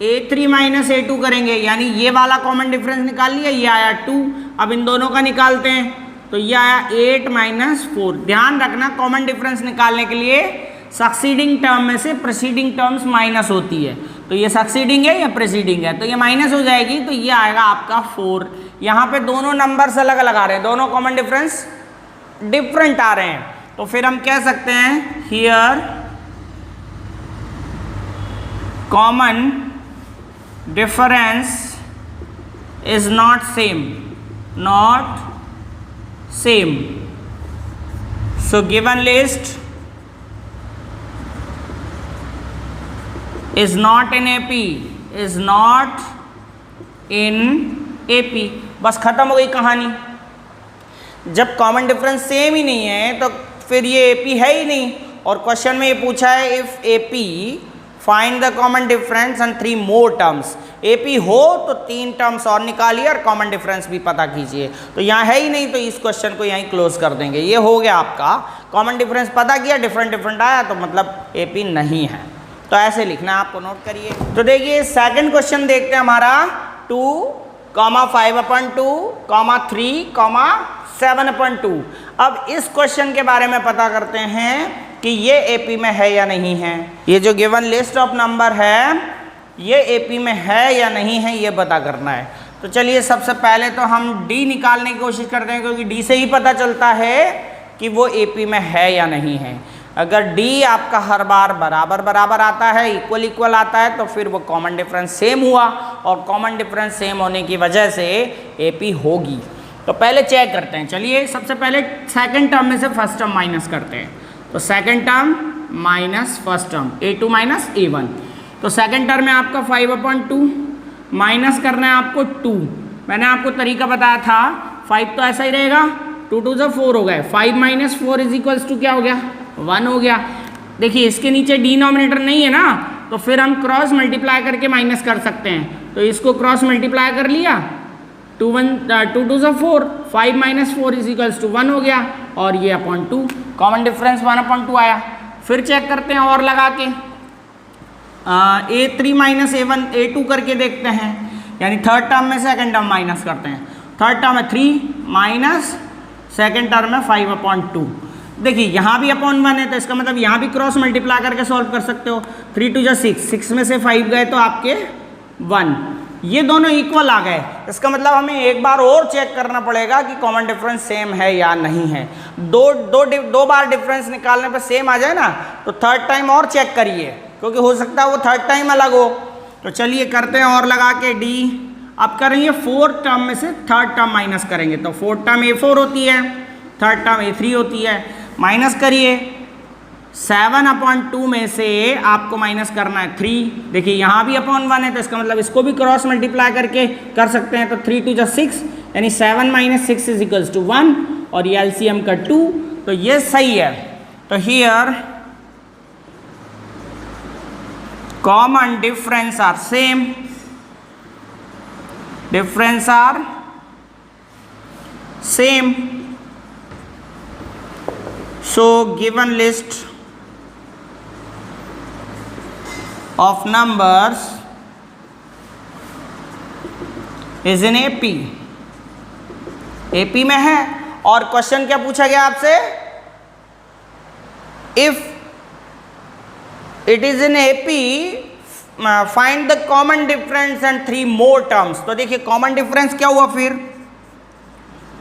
a3 माइनस a2 करेंगे, यानी ये वाला कॉमन डिफरेंस निकाल लिया, ये आया 2। अब इन दोनों का निकालते हैं, तो ये आया 8 माइनस 4। ध्यान रखना कॉमन डिफरेंस निकालने के लिए सक्सीडिंग टर्म में से प्रीसीडिंग टर्म्स माइनस होती है। तो ये सक्सीडिंग है या प्रीसीडिंग है, तो ये माइनस हो जाएगी, तो ये आएगा आपका 4। यहाँ पे दोनों नंबर्स अलग अलग आ रहे हैं, दोनों कॉमन डिफरेंस डिफरेंट आ रहे हैं। तो फिर हम कह सकते हैं here common difference is not same, so given list is not in AP, बस खत्म हो गई कहानी। जब कॉमन डिफरेंस सेम ही नहीं है तो फिर ये AP है ही नहीं। और क्वेश्चन में ये पूछा है if AP find the common difference and 3 more terms. AP हो तो 3 टर्म्स और निकालिए और कॉमन डिफरेंस भी पता कीजिए। तो यहाँ है ही नहीं, तो इस क्वेश्चन को यहीं क्लोज कर देंगे। ये हो गया आपका, कॉमन डिफरेंस पता किया, डिफरेंट आया, तो मतलब एपी नहीं है। तो ऐसे लिखना, आपको नोट करिए। तो देखिए सेकंड क्वेश्चन देखते हैं हमारा 2, 5/2, 3, 7/2। अब इस क्वेश्चन के बारे में पता करते हैं कि ये एपी में है या नहीं है। ये जो गिवन लिस्ट ऑफ नंबर है ये एपी में है या नहीं है, ये पता करना है। तो चलिए सबसे पहले तो हम डी निकालने की कोशिश करते हैं, क्योंकि डी से ही पता चलता है कि वो एपी में है या नहीं है। अगर डी आपका हर बार बराबर आता है, इक्वल आता है, तो फिर वो कॉमन डिफरेंस सेम हुआ, और कॉमन डिफरेंस सेम होने की वजह से एपी होगी। तो पहले चेक करते हैं। चलिए सबसे पहले सेकंड टर्म में से फर्स्ट टर्म माइनस करते हैं। तो second term minus first term, a2 minus a1। तो सेकंड टर्म में आपका 5/2, माइनस करना है आपको 2। मैंने आपको तरीका बताया था, 5 तो ऐसा ही रहेगा, 2 2 4 हो गए, 5 माइनस 4 इज इक्वल्स टू क्या हो गया, 1 हो गया। देखिए इसके नीचे डिनोमिनेटर नहीं है ना, तो फिर हम क्रॉस मल्टीप्लाई करके माइनस कर सकते हैं। तो इसको क्रॉस मल्टीप्लाई कर लिया, 2 2 4, 5 माइनस 4 इज इक्वल्स टू 1 हो गया, और ये अपॉन 2, कॉमन डिफरेंस 1/2 आया। फिर चेक करते हैं और लगा के, A3 माइनस A1 A2 करके देखते हैं, यानी थर्ड टर्म में सेकंड टर्म माइनस करते हैं। थर्ड टर्म है 3 माइनस सेकंड टर्म है 5/2। देखिए यहाँ भी अपॉन 1 है, तो इसका मतलब यहाँ भी क्रॉस मल्टीप्लाई करके सॉल्व कर सकते हो। 3 2 6, 6 में से 5 गए तो आपके 1, ये दोनों इक्वल आ गए। इसका मतलब हमें एक बार और चेक करना पड़ेगा कि कॉमन डिफरेंस सेम है या नहीं है। दो बार डिफरेंस निकालने पर सेम आ जाए ना, तो थर्ड टाइम और चेक करिए, क्योंकि हो सकता है वो थर्ड टाइम अलग हो। तो चलिए करते हैं और लगा के D। अब करेंगे 4 टर्म में से थर्ड टर्म माइनस करेंगे, तो 4 टर्म A4 होती है, थर्ड टर्म A3 होती है। माइनस करिए, 7/2 में से आपको माइनस करना है 3। देखिए यहाँ भी अपॉन 1 है, तो इसका मतलब इसको भी क्रॉस मल्टीप्लाई करके कर सकते हैं। तो 3 2 6, यानी 7 माइनस 6 इज इक्वल्स टू 1, और ये एलसीएम का 2, तो ये सही है। तो here common difference are same, difference are same. So given list of numbers is in AP। AP में है, और क्वेश्चन क्या पूछा गया आपसे, if it is in AP find the common difference and 3 more terms. तो देखिए कॉमन डिफरेंस क्या हुआ फिर,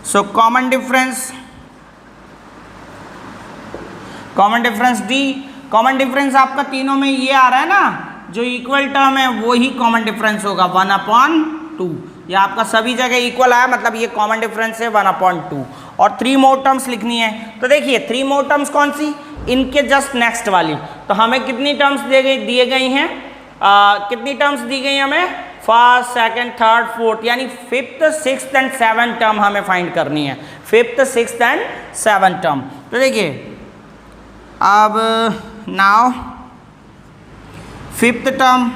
so common difference D। Common difference आपका तीनों में ये आ रहा है ना, जो इक्वल टर्म है वो ही कॉमन डिफरेंस होगा 1/2। ये आपका सभी जगह इक्वल आया, मतलब ये कॉमन डिफरेंस है 1/2। और 3 मोर टर्म्स लिखनी है, तो देखिए 3 मोर टर्म्स कौन सी, इनके जस्ट नेक्स्ट वाली। तो हमें कितनी टर्म्स दिए गई हैं, कितनी टर्म्स दी गई हमें, फर्स्ट सेकंड थर्ड फोर्थ, यानी 5th 6th and 7th term हमें फाइंड करनी है, 5th 6th and 7th term. तो देखिए अब नाउ 5th टर्म,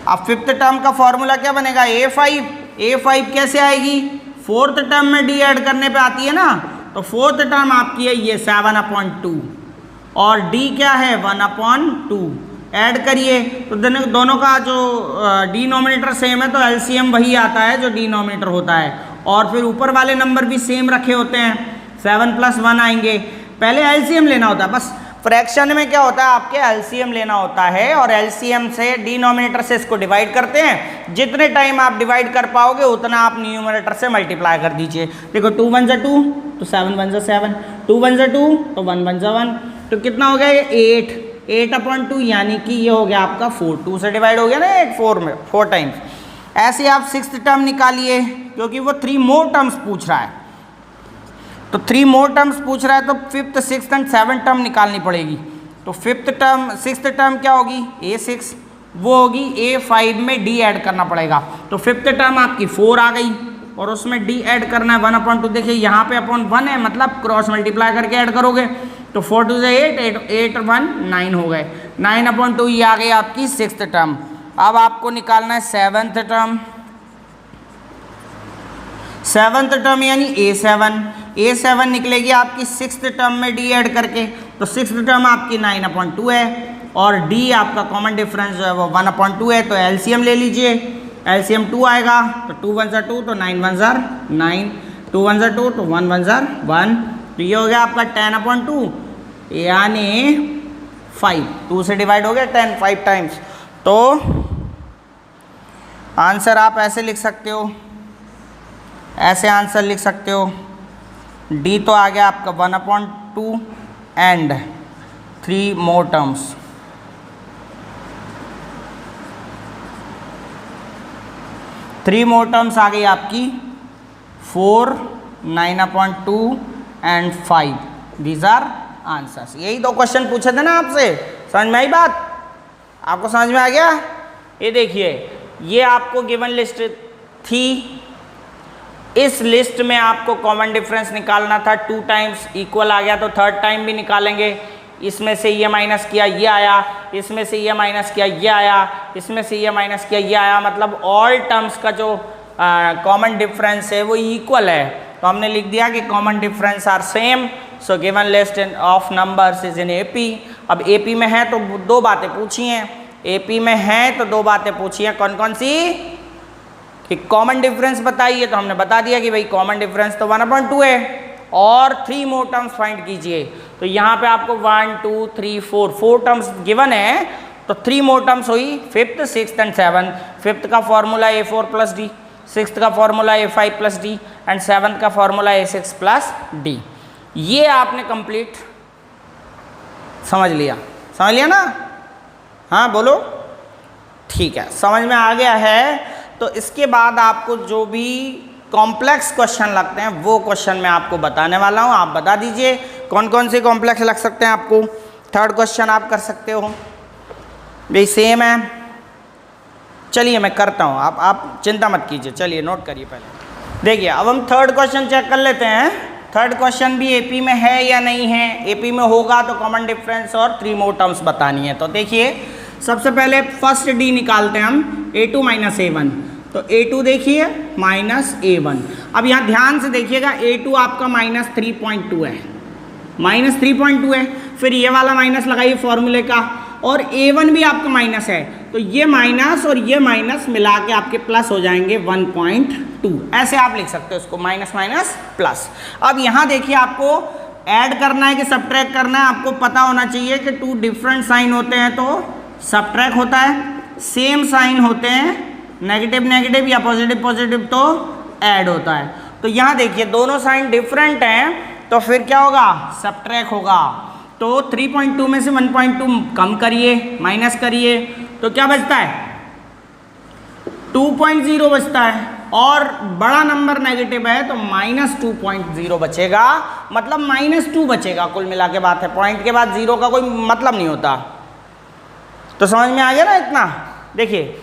अब 5th टर्म का फॉर्मूला क्या बनेगा, A5 कैसे आएगी, 4th टर्म में D ऐड करने पे आती है ना, तो 4th टर्म आपकी है ये 7/2, और D क्या है 1/2। ऐड करिए तो दोनों का जो डिनोमिनेटर सेम है, तो एलसीएम वही आता है जो डिनोमिनेटर होता है, और फिर ऊपर वाले नंबर भी सेम रखे होते हैं, 7 + 1 आएंगे। पहले एलसीएम लेना होता है, बस फ्रैक्शन में क्या होता है, आपके एलसीएम लेना होता है, और एलसीएम से डिनोमिनेटर से इसको डिवाइड करते हैं। जितने टाइम आप डिवाइड कर पाओगे उतना आप न्यूमरेटर से मल्टीप्लाई कर दीजिए। देखो 2 1 = 2, तो 7 1 = 7, 2 1 = 2, तो 1 1 = 1, तो कितना हो गया ये 8/2, यानी कि ये हो गया आपका 4। 2 से डिवाइड हो गया ना 8 4 में 4 टाइम्स। ऐसे आप 6th टर्म निकालिए, क्योंकि वो 3 मोर टर्म्स पूछ रहा है, तो 3 मोर टर्म्स पूछ रहा है, तो 5th 6th and 7th term निकालनी पड़ेगी। तो 5th टर्म 6th टर्म क्या होगी, A6, वो होगी A5 में D ऐड करना पड़ेगा। तो 5th टर्म आपकी 4 आ गई, और उसमें D ऐड करना है 1/2। देखिए यहाँ पे अपॉन 1 है, मतलब क्रॉस मल्टीप्लाई करके ऐड करोगे, तो 4 2 8, 8 1 9 हो गए, 9/2 ये आ गई आपकी 6th टर्म। अब आपको निकालना है 7th टर्म। 7th टर्म यानी A7 निकलेगी आपकी 6th टर्म में D ऐड करके, तो 6th टर्म आपकी 9/2 है, और D आपका कॉमन डिफरेंस जो है वो 1/2 है। तो एलसीएम ले लीजिए, एलसीएम 2 आएगा, तो 2 1 = 2, तो 9 1 = 9, 2 1 = 2, तो 1 1 = 1, तो ये हो गया आपका 10/2, यानी 5। 2 से डिवाइड हो गया 10 5 टाइम्स। तो आंसर आप ऐसे लिख सकते हो, ऐसे आंसर लिख सकते हो। D तो आ गया आपका 1/2 and 3 more terms. Three more terms आ गई आपकी 4, 9/2 एंड 5। These are answers. यही 2 क्वेश्चन पूछे थे ना आपसे, समझ में आई बात, आपको समझ में आ गया। ये देखिए, ये आपको गिवन लिस्ट थी, इस लिस्ट में आपको कॉमन डिफरेंस निकालना था, 2 टाइम्स इक्वल आ गया तो थर्ड टाइम भी निकालेंगे। इसमें से ये माइनस किया ये आया, इसमें से ये माइनस किया ये आया, इसमें से ये माइनस किया ये आया, मतलब ऑल टर्म्स का जो कॉमन डिफरेंस है वो इक्वल है। तो हमने लिख दिया कि common difference are same, so given list of numbers is in AP. अब एपी में है तो 2 बातें पूछी हैं, एपी में है तो 2 बातें पूछी हैं, कौन कौन सी? कि कॉमन डिफरेंस बताइए, तो हमने बता दिया कि भाई कॉमन डिफरेंस तो 1/2 है, और 3 मोर टर्म्स फाइंड कीजिए। तो यहाँ पे आपको 1 2 3 4 टर्म्स गिवन है, तो 3 मोर टर्म्स हुई, 5th 6th and 7th। 5th का formula A4 plus D, 6th का formula A5 plus D, and 7th का फॉर्मूला A6 प्लस डी। ये आपने कंप्लीट समझ लिया ना? हाँ बोलो, ठीक है, समझ में आ गया है। तो इसके बाद आपको जो भी कॉम्प्लेक्स क्वेश्चन लगते हैं वो क्वेश्चन मैं आपको बताने वाला हूँ। आप बता दीजिए कौन कौन से कॉम्प्लेक्स लग सकते हैं आपको। 3rd क्वेश्चन आप कर सकते हो, भाई सेम है। चलिए मैं करता हूँ, आप चिंता मत कीजिए, चलिए नोट करिए पहले। देखिए अब हम 3rd क्वेश्चन चेक कर लेते हैं। 3rd क्वेश्चन भी एपी में है या नहीं है। एपी में होगा तो कॉमन डिफरेंस और 3 मोर टर्म्स बतानी है। तो देखिए सबसे पहले फर्स्ट डी निकालते हैं हम, A2 माइनस A1। तो A2 देखिए माइनस A1। अब यहाँ ध्यान से देखिएगा, A2 आपका -3.2 है, -3.2 है। फिर ये वाला माइनस लगाइए फॉर्मूले का, और A1 भी आपका माइनस है, तो ये माइनस और ये माइनस मिला के आपके प्लस हो जाएंगे 1.2। ऐसे आप लिख सकते हो उसको, माइनस माइनस प्लस। अब यहाँ देखिए आपको ऐड करना है कि सब्ट्रैक्ट करना है। आपको पता होना चाहिए कि 2 डिफरेंट साइन होते हैं तो सब्ट्रैक्ट होता है, सेम साइन होते हैं नेगेटिव नेगेटिव या पॉजिटिव पॉजिटिव तो ऐड होता है। तो यहाँ देखिए दोनों साइन डिफरेंट हैं, तो फिर क्या होगा? सब्ट्रैक्ट होगा। तो 3.2 में से 1.2 कम करिए, माइनस करिए, तो क्या बचता है? 2.0 बचता है, और बड़ा नंबर नेगेटिव है तो -2.0 बचेगा, मतलब -2 बचेगा। कुल मिला के बात है, पॉइंट के बाद 0 का कोई मतलब नहीं होता। तो समझ में आ गया ना इतना? देखिए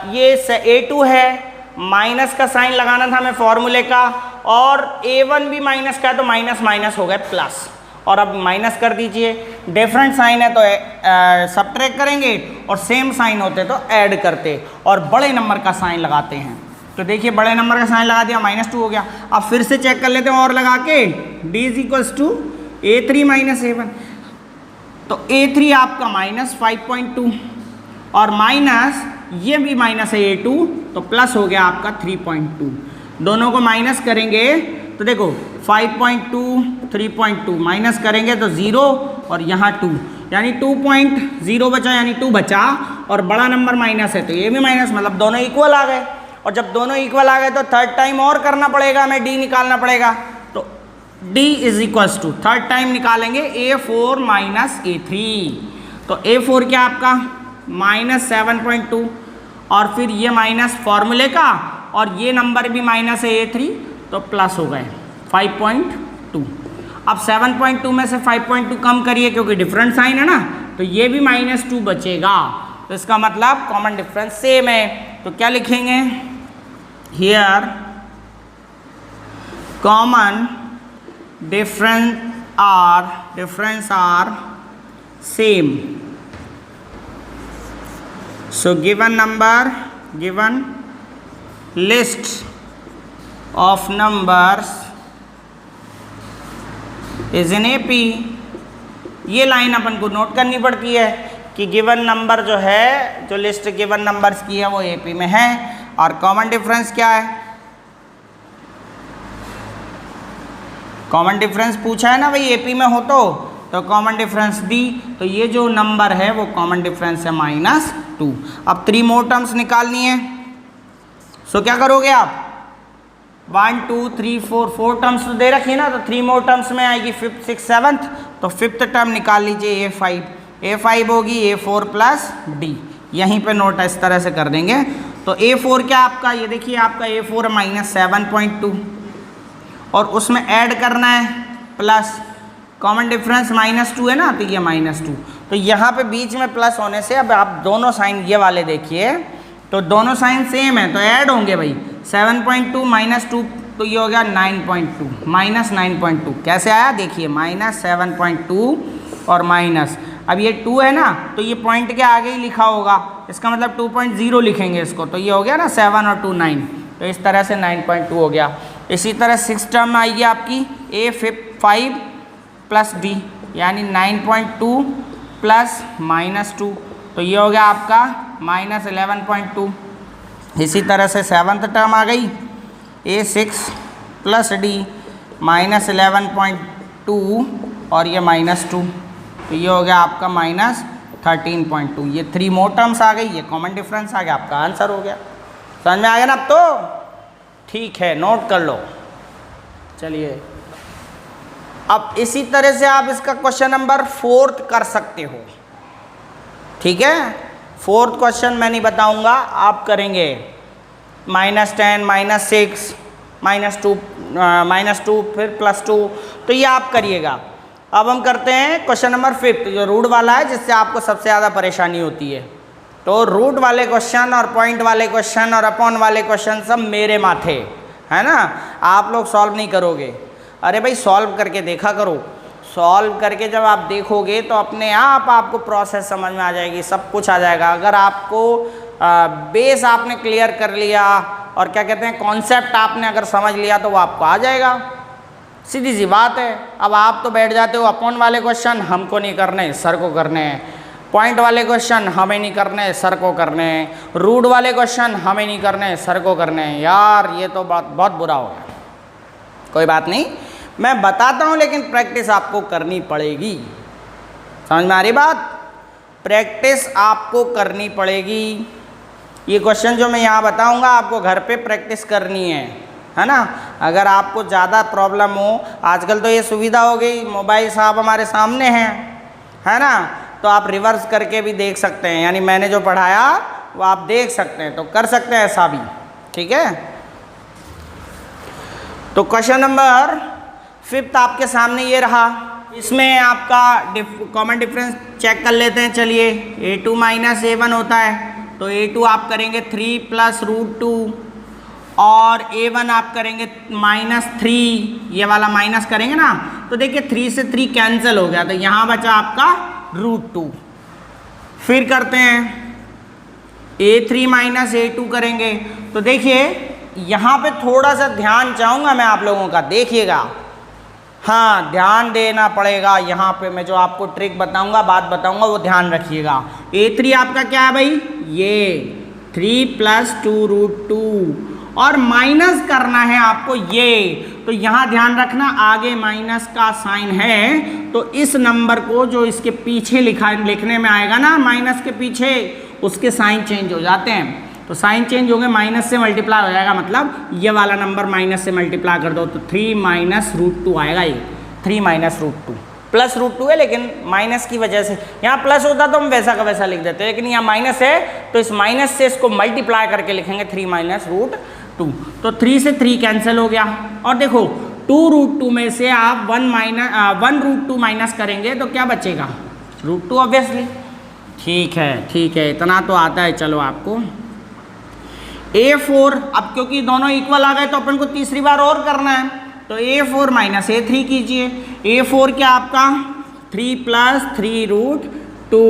ये A2 है, माइनस का साइन लगाना था हमें फॉर्मूले का, और A1 भी माइनस का है तो माइनस माइनस हो गए प्लस, और अब माइनस कर दीजिए। डिफरेंट साइन है तो सब्ट्रैक्ट करेंगे, और सेम साइन होते तो ऐड करते, और बड़े नंबर का साइन लगाते हैं। तो देखिए बड़े नंबर का साइन लगा दिया, -2 हो गया। अब फिर से चेक कर लेते हैं और लगा के, D = A3 माइनस A1। तो A3 आपका -5.2, और माइनस ये भी माइनस है A2, तो प्लस हो गया आपका 3.2। दोनों को माइनस करेंगे तो देखो 5.2 3.2 माइनस करेंगे तो 0, और यहाँ 2, यानी 2.0 बचा, यानी 2 बचा, और बड़ा नंबर माइनस है तो ये भी माइनस, मतलब दोनों इक्वल आ गए। और जब दोनों इक्वल आ गए तो थर्ड टाइम और करना पड़ेगा, हमें D निकालना पड़ेगा। तो D = थर्ड टाइम निकालेंगे A4 माइनस A3। तो A4 क्या आपका -7.2, और फिर ये माइनस फॉर्मूले का, और ये नंबर भी माइनस है A3, तो प्लस हो गए 5.2। अब 7.2 में से 5.2 कम करिए क्योंकि डिफरेंट साइन है ना, तो ये भी -2 बचेगा। तो इसका मतलब कॉमन डिफरेंस सेम है। तो क्या लिखेंगे? Here common difference are same. So given list of numbers is in AP। ये लाइन अपन को नोट करनी पड़ती है कि गिवन नंबर जो है, जो लिस्ट गिवन नंबर्स की है वो AP में है। और कॉमन डिफरेंस क्या है? कॉमन डिफरेंस पूछा है ना भाई, AP में हो तो कॉमन डिफरेंस दी, तो ये जो नंबर है वो कॉमन डिफरेंस है -2। अब 3 मोर टर्म्स निकालनी है, सो क्या करोगे आप? 1 2 3 4 टर्म्स तो दे रखी है ना, तो 3 मोर टर्म्स में आएगी 5th 6th 7th, तो 5th टर्म निकाल लीजिए A5 होगी A4 प्लस D। यहीं पे नोट इस तरह से कर देंगे। तो A4 क्या आपका, ये देखिए आपका A4 -7.2, और उसमें ऐड करना है प्लस, कॉमन डिफरेंस -2 है ना, तो ये -2, तो यहाँ पे बीच में प्लस होने से अब आप दोनों साइन ये वाले देखिए, तो दोनों साइन सेम है तो ऐड होंगे भाई। 7.2 माइनस 2 तो ये हो गया 9.2 माइनस 9.2। कैसे आया देखिए, माइनस 7.2 और माइनस, अब ये 2 है ना तो ये पॉइंट के आगे ही लिखा होगा, इसका मतलब 2.0 लिखेंगे इसको, तो ये हो गया ना 7 और 2 9, तो इस तरह से 9.2 हो गया। इसी तरह 6 टर्म आएगी आपकी A5 प्लस D यानी 9.2 प्लस माइनस 2, तो ये हो गया आपका माइनस 11.2। इसी तरह से 7th टर्म आ गई A6 प्लस D माइनस 11.2 और ये माइनस 2, तो ये हो गया आपका माइनस 13.2। ये 3 मोर टर्म्स आ गई, ये कॉमन डिफरेंस आ गया, आपका आंसर हो गया। समझ में आ गया ना अब तो? ठीक है, नोट कर लो। चलिए अब इसी तरह से आप इसका क्वेश्चन नंबर 4 कर सकते हो। ठीक है, 4th क्वेश्चन मैं नहीं बताऊंगा, आप करेंगे। -10 -6 -2 फिर +2, तो ये आप करिएगा। अब हम करते हैं क्वेश्चन नंबर 5 जो रूट वाला है, जिससे आपको सबसे ज़्यादा परेशानी होती है। तो रूट वाले क्वेश्चन और पॉइंट वाले क्वेश्चन और अपॉन वाले क्वेश्चन सब मेरे माथे है ना, आप लोग सॉल्व नहीं करोगे। अरे भाई सॉल्व करके देखा करो, सॉल्व करके जब आप देखोगे तो अपने आप आपको प्रोसेस समझ में आ जाएगी, सब कुछ आ जाएगा। अगर आपको बेस आपने क्लियर कर लिया और क्या कहते हैं कॉन्सेप्ट आपने अगर समझ लिया तो वो आपको आ जाएगा, सीधी सी बात है। अब आप तो बैठ जाते हो अपॉन वाले क्वेश्चन हमको नहीं करने, सर को करने हैं, पॉइंट वाले क्वेश्चन हमें नहीं करने, सर को करने हैं, रूट वाले क्वेश्चन हमें नहीं करने, सर को करने हैं। यार ये तो बात बहुत बुरा हो गया। कोई बात नहीं, मैं बताता हूँ लेकिन प्रैक्टिस आपको करनी पड़ेगी। समझ में आ रही बात? प्रैक्टिस आपको करनी पड़ेगी। ये क्वेश्चन जो मैं यहाँ बताऊँगा आपको घर पे प्रैक्टिस करनी है ना। अगर आपको ज़्यादा प्रॉब्लम हो, आजकल तो ये सुविधा हो गई, मोबाइल साहब हमारे सामने हैं है ना, तो आप रिवर्स करके भी देख सकते हैं, यानी मैंने जो पढ़ाया वो आप देख सकते हैं, तो कर सकते हैं ऐसा भी। ठीक है, तो क्वेश्चन नंबर 5 आपके सामने ये रहा। इसमें आपका कॉमन डिफरेंस चेक कर लेते हैं। चलिए A2 माइनस A1 होता है, तो A2 आप करेंगे 3 प्लस √2 और A1 आप करेंगे -3, ये वाला माइनस करेंगे ना, तो देखिए 3 से 3 कैंसिल हो गया, तो यहाँ बचा आपका √2। फिर करते हैं A3 माइनस A2 करेंगे, तो देखिए यहाँ पे थोड़ा सा ध्यान चाहूँगा मैं आप लोगों का, देखिएगा। हाँ ध्यान देना पड़ेगा यहाँ पे, मैं जो आपको ट्रिक बताऊँगा, बात बताऊँगा, वो ध्यान रखिएगा। A3 आपका क्या है भाई, ये 3 प्लस 2√2 और माइनस करना है आपको ये, तो यहाँ ध्यान रखना आगे माइनस का साइन है, तो इस नंबर को जो इसके पीछे लिखने में आएगा ना, माइनस के पीछे, उसके साइन चेंज हो जाते हैं। तो साइन चेंज हो गए, माइनस से मल्टीप्लाई हो जाएगा, मतलब ये वाला नंबर माइनस से मल्टीप्लाई कर दो तो 3 माइनस √2 आएगा। ये 3 माइनस √2 प्लस √2 है, लेकिन माइनस की वजह से यहाँ प्लस होता तो हम वैसा का वैसा लिख देते, लेकिन यहाँ माइनस है तो इस माइनस से इसको मल्टीप्लाई करके लिखेंगे 3 माइनस √2। तो 3 से 3 कैंसिल हो गया, और देखो 2√2 में से आप 1 √2 माइनस करेंगे तो क्या बचेगा, √2 ऑब्वियसली। ठीक है, इतना तो आता है। चलो आपको A4, अब क्योंकि दोनों इक्वल आ गए तो अपन को तीसरी बार और करना है, तो A4 माइनस A3 कीजिए। A4 क्या आपका 3 प्लस 3√2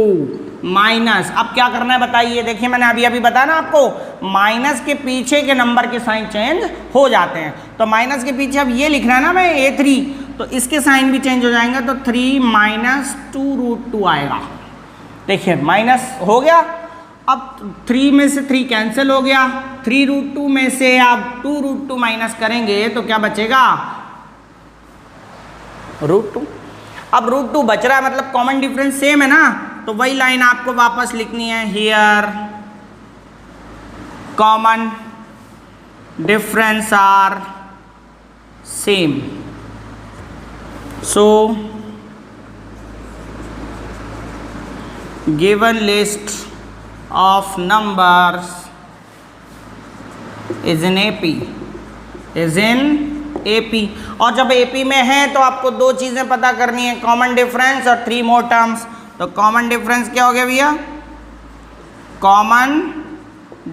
माइनस, अब क्या करना है बताइए। देखिए मैंने अभी बताया ना आपको, माइनस के पीछे के नंबर के साइन चेंज हो जाते हैं, तो माइनस के पीछे अब ये लिखना है ना मैं A3, तो इसके साइन भी चेंज हो जाएंगे, तो 3 माइनस 2√2 आएगा। देखिए माइनस हो गया, अब 3 में से 3 कैंसिल हो गया, 3√2 में से आप 2√2 माइनस करेंगे तो क्या बचेगा, √2। अब √2 बच रहा है, मतलब कॉमन डिफरेंस सेम है ना, तो वही लाइन आपको वापस लिखनी है, here common difference are same, so given list of numbers is in AP, और जब AP में है तो आपको 2 चीज़ें पता करनी है, कॉमन डिफरेंस और 3 मोर टर्म्स। तो कॉमन डिफरेंस क्या हो गया भैया, common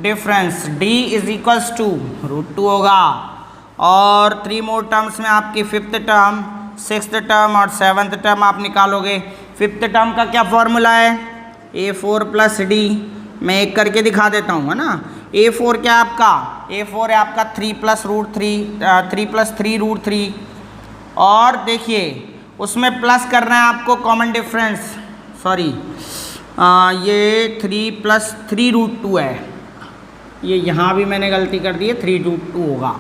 difference d is equals to √2 होगा। और 3 मोर टर्म्स में आपकी 5th टर्म, 6th टर्म और 7th टर्म आप निकालोगे। 5th टर्म का क्या फॉर्मूला है, a4 प्लस d, मैं एक करके दिखा देता हूँ, है ना। a4 क्या है आपका, a4 है आपका 3 प्लस √3 और देखिए उसमें प्लस करना है आपको कॉमन डिफरेंस, सॉरी ये 3 प्लस 3√2 है, ये यहाँ भी मैंने गलती कर दी है, 3√2 होगा,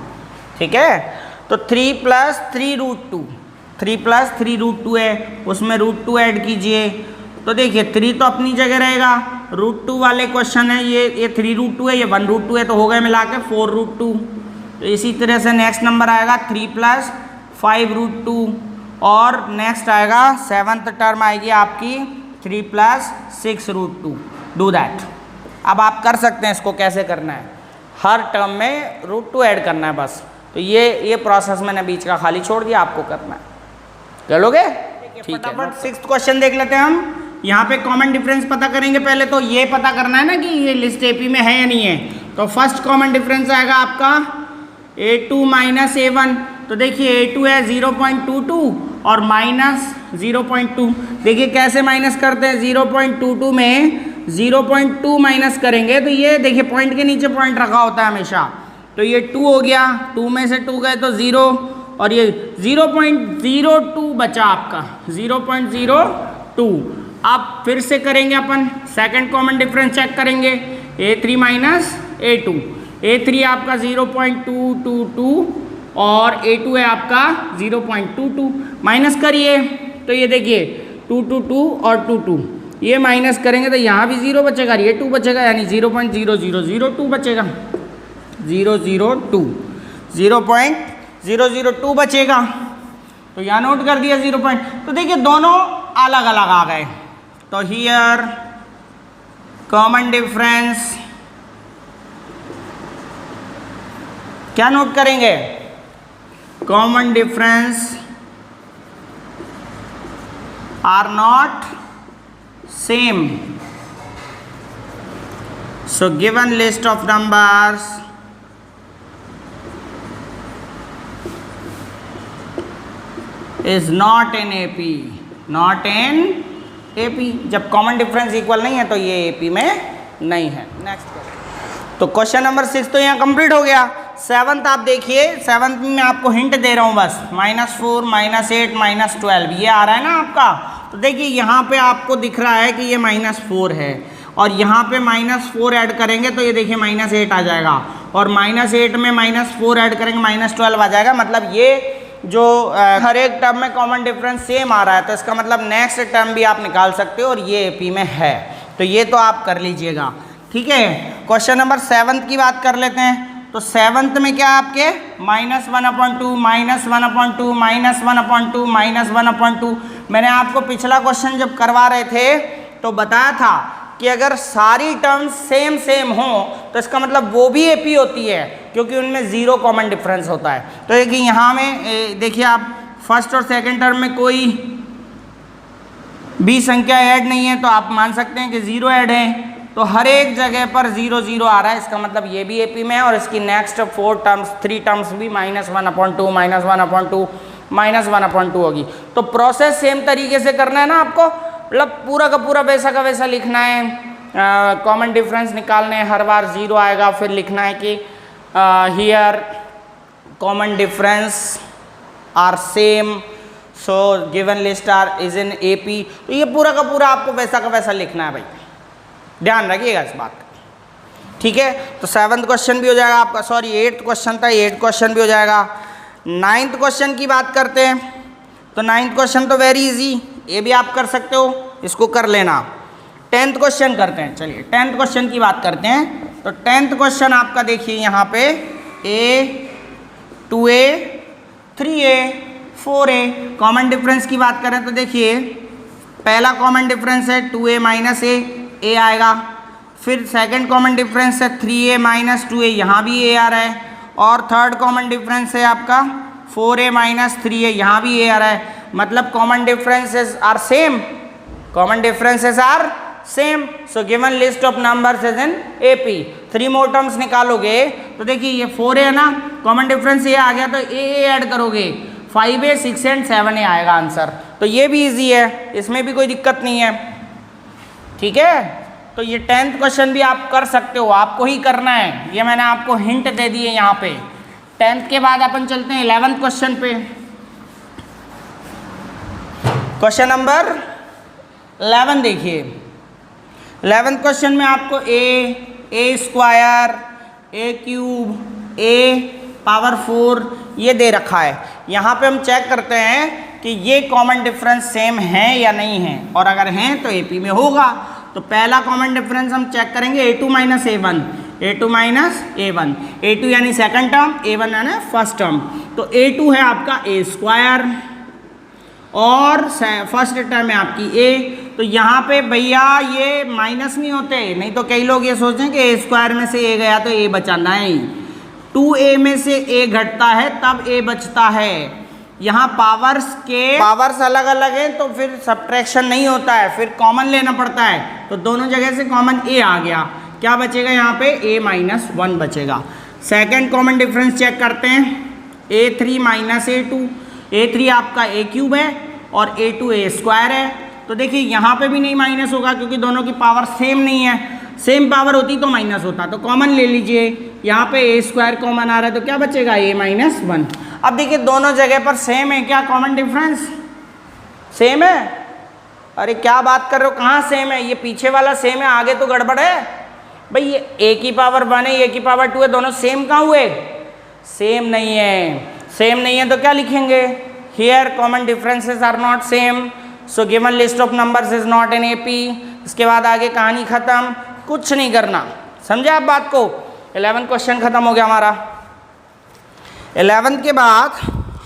ठीक है। तो 3 प्लस 3√2 है, उसमें √2 ऐड कीजिए। तो देखिए 3 तो अपनी जगह रहेगा, √2 वाले क्वेश्चन है, ये 3√2 है, ये 1√2 है, तो हो गए मिला के 4√2। तो इसी तरह से नेक्स्ट नंबर आएगा 3 प्लस 5√2 और नेक्स्ट आएगा 7th टर्म आएगी आपकी 3 प्लस 6√2। Do that. अब आप कर सकते हैं इसको, कैसे करना है, हर टर्म में √2 ऐड करना है बस। तो ये प्रोसेस मैंने बीच का खाली छोड़ दिया, आपको करना है, कर लोगे, ठीक है। फटाफट 6th क्वेश्चन देख लेते हैं हम। यहाँ पे कॉमन डिफरेंस पता करेंगे, पहले तो ये पता करना है ना कि ये लिस्ट एपी में है या नहीं है। तो फर्स्ट कॉमन डिफरेंस आएगा आपका a2 माइनस a1। तो देखिए a2 है 0.22 और माइनस 0.2। देखिए कैसे माइनस करते हैं, 0.22 में 0.2 माइनस करेंगे तो ये देखिए पॉइंट के नीचे पॉइंट रखा होता है हमेशा, तो ये 2 हो गया, 2 में से 2 गए तो 0 और ये 0.02 बचा आपका, 0.02। अब फिर से करेंगे अपन सेकंड कॉमन डिफरेंस चेक करेंगे, a3 माइनस a2। a3 आपका 0.222 और a2 है आपका 0.22। माइनस करिए तो ये देखिए 2 और 2 ये माइनस करेंगे तो यहाँ भी 0 बचेगा, ये 2 बचेगा, यानी 0.0002 बचेगा, 0.0002 बचेगा। तो यहाँ नोट कर दिया 0 पॉइंट। तो देखिए दोनों अलग अलग आ गए, तो हियर कॉमन डिफरेंस क्या नोट करेंगे, common difference are not same. So given list of numbers is not in AP, not in AP। जब कॉमन डिफरेंस इक्वल नहीं है तो ये AP में नहीं है। नेक्स्ट तो क्वेश्चन नंबर 6 तो यहाँ कंप्लीट हो गया। 7th आप देखिए, 7th में आपको हिंट दे रहा हूँ बस, -4 -8 -12 ये आ रहा है ना आपका। तो देखिए यहाँ पे आपको दिख रहा है कि ये -4 है और यहाँ पे -4 ऐड करेंगे तो ये देखिए -8 आ जाएगा और -8 में -4 ऐड करेंगे -12 आ जाएगा। मतलब ये जो हर एक टर्म में कॉमन डिफरेंस सेम आ रहा है, तो इसका मतलब नेक्स्ट टर्म भी आप निकाल सकते हो और ये एपी में है, तो ये तो आप कर लीजिएगा, ठीक है। क्वेश्चन नंबर 7 की बात कर लेते हैं। तो 7th में क्या आपके -1/2 -1/2 -1/2 -1/2। मैंने आपको पिछला क्वेश्चन जब करवा रहे थे तो बताया था कि अगर सारी टर्म्स सेम हो तो इसका मतलब वो भी एपी होती है, क्योंकि उनमें 0 कॉमन डिफरेंस होता है। तो देखिए यहाँ में देखिए आप फर्स्ट और सेकंड टर्म में कोई भी संख्या ऐड नहीं है तो आप मान सकते हैं कि 0 ऐड है, तो हर एक जगह पर 0 0 आ रहा है, इसका मतलब ये भी एपी में है। और इसकी नेक्स्ट 3 टर्म्स भी -1/2 -1/2 -1/2 होगी। तो प्रोसेस सेम तरीके से करना है ना आपको, मतलब पूरा का पूरा वैसा का वैसा लिखना है। कॉमन डिफरेंस निकालने हर बार 0 आएगा, फिर लिखना है कि here common difference are same, so given list are is in AP. तो ये पूरा का पूरा आपको वैसा का वैसा लिखना है भाई, ध्यान रखिएगा इस बात का, ठीक है। तो 7th क्वेश्चन भी हो जाएगा आपका, सॉरी 8th क्वेश्चन था, 8th क्वेश्चन भी हो जाएगा। 9th क्वेश्चन की बात करते हैं। तो 9th क्वेश्चन तो वेरी इजी, ये भी आप कर सकते हो, इसको कर लेना। 10th क्वेश्चन करते हैं, चलिए 10th क्वेश्चन की बात करते हैं। तो 10th क्वेश्चन आपका देखिए यहाँ पे a 2a 3a 4a। Common difference की बात करें तो देखिए पहला कॉमन डिफरेंस है 2a माइनस a आएगा, फिर सेकंड कॉमन डिफरेंस है 3a माइनस 2a, यहाँ भी a आ रहा है, और थर्ड कॉमन डिफरेंस है आपका 4a माइनस 3a, यहाँ भी a आ रहा है। मतलब common differences are same, common differences are same, so given list of numbers is in AP. 3 more terms निकालोगे तो देखिए ये 4 है ना, कॉमन डिफरेंस ये आ गया तो ए ऐड करोगे 5A 6 एंड 7A आएगा आंसर। तो ये भी इजी है, इसमें भी कोई दिक्कत नहीं है, ठीक है। तो ये 10th क्वेश्चन भी आप कर सकते हो, आपको ही करना है, ये मैंने आपको हिंट दे दिए यहाँ पे। 10th के बाद अपन चलते हैं 11th क्वेश्चन पे। क्वेश्चन नंबर 11 देखिए। 11th क्वेश्चन में आपको ए स्क्वायर, ए क्यूब, ए पावर 4 ये दे रखा है। यहाँ पे हम चेक करते हैं कि ये कॉमन डिफरेंस सेम है या नहीं है, और अगर हैं तो एपी में होगा। तो पहला कॉमन डिफरेंस हम चेक करेंगे a2 minus A1, a2 minus A1, a2 यानी सेकंड टर्म, a1 यानी फर्स्ट टर्म। तो a2 है आपका ए स्क्वायर और फर्स्ट टर्म है आपकी a। तो यहाँ पे भैया ये माइनस नहीं होते, नहीं तो कई लोग ये सोचें कि ए स्क्वायर में से a गया तो a बचा, नहीं, 2a में से a घटता है तब a बचता है। यहाँ पावर्स अलग अलग हैं तो फिर सब्ट्रैक्शन नहीं होता है, फिर कॉमन लेना पड़ता है। तो दोनों जगह से कॉमन a आ गया, क्या बचेगा यहाँ पे a माइनस 1 बचेगा। सेकंड कॉमन डिफरेंस चेक करते हैं, a3 माइनस a2, a3 आपका a क्यूब है और a2 a स्क्वायर है। तो देखिए यहाँ पे भी नहीं माइनस होगा क्योंकि दोनों की पावर सेम नहीं है, सेम पावर होती तो माइनस होता। तो कॉमन ले लीजिए, यहाँ पे a स्क्वायर कॉमन आ रहा है तो क्या बचेगा a माइनस 1। अब देखिए दोनों जगह पर सेम है क्या, कॉमन डिफरेंस सेम है। अरे क्या बात कर रहे हो, कहाँ सेम है, ये पीछे वाला सेम है, आगे तो गड़बड़ है भाई। ये a की पावर 1 है, a की पावर 2 है, दोनों सेम कहाँ हुए, सेम नहीं है। सेम नहीं है तो क्या लिखेंगे, here common differences are not same, so given list of numbers is not in AP. इसके बाद आगे कहानी खत्म, कुछ नहीं करना, समझे आप बात को। 11 क्वेश्चन खत्म हो गया हमारा। 11 के बाद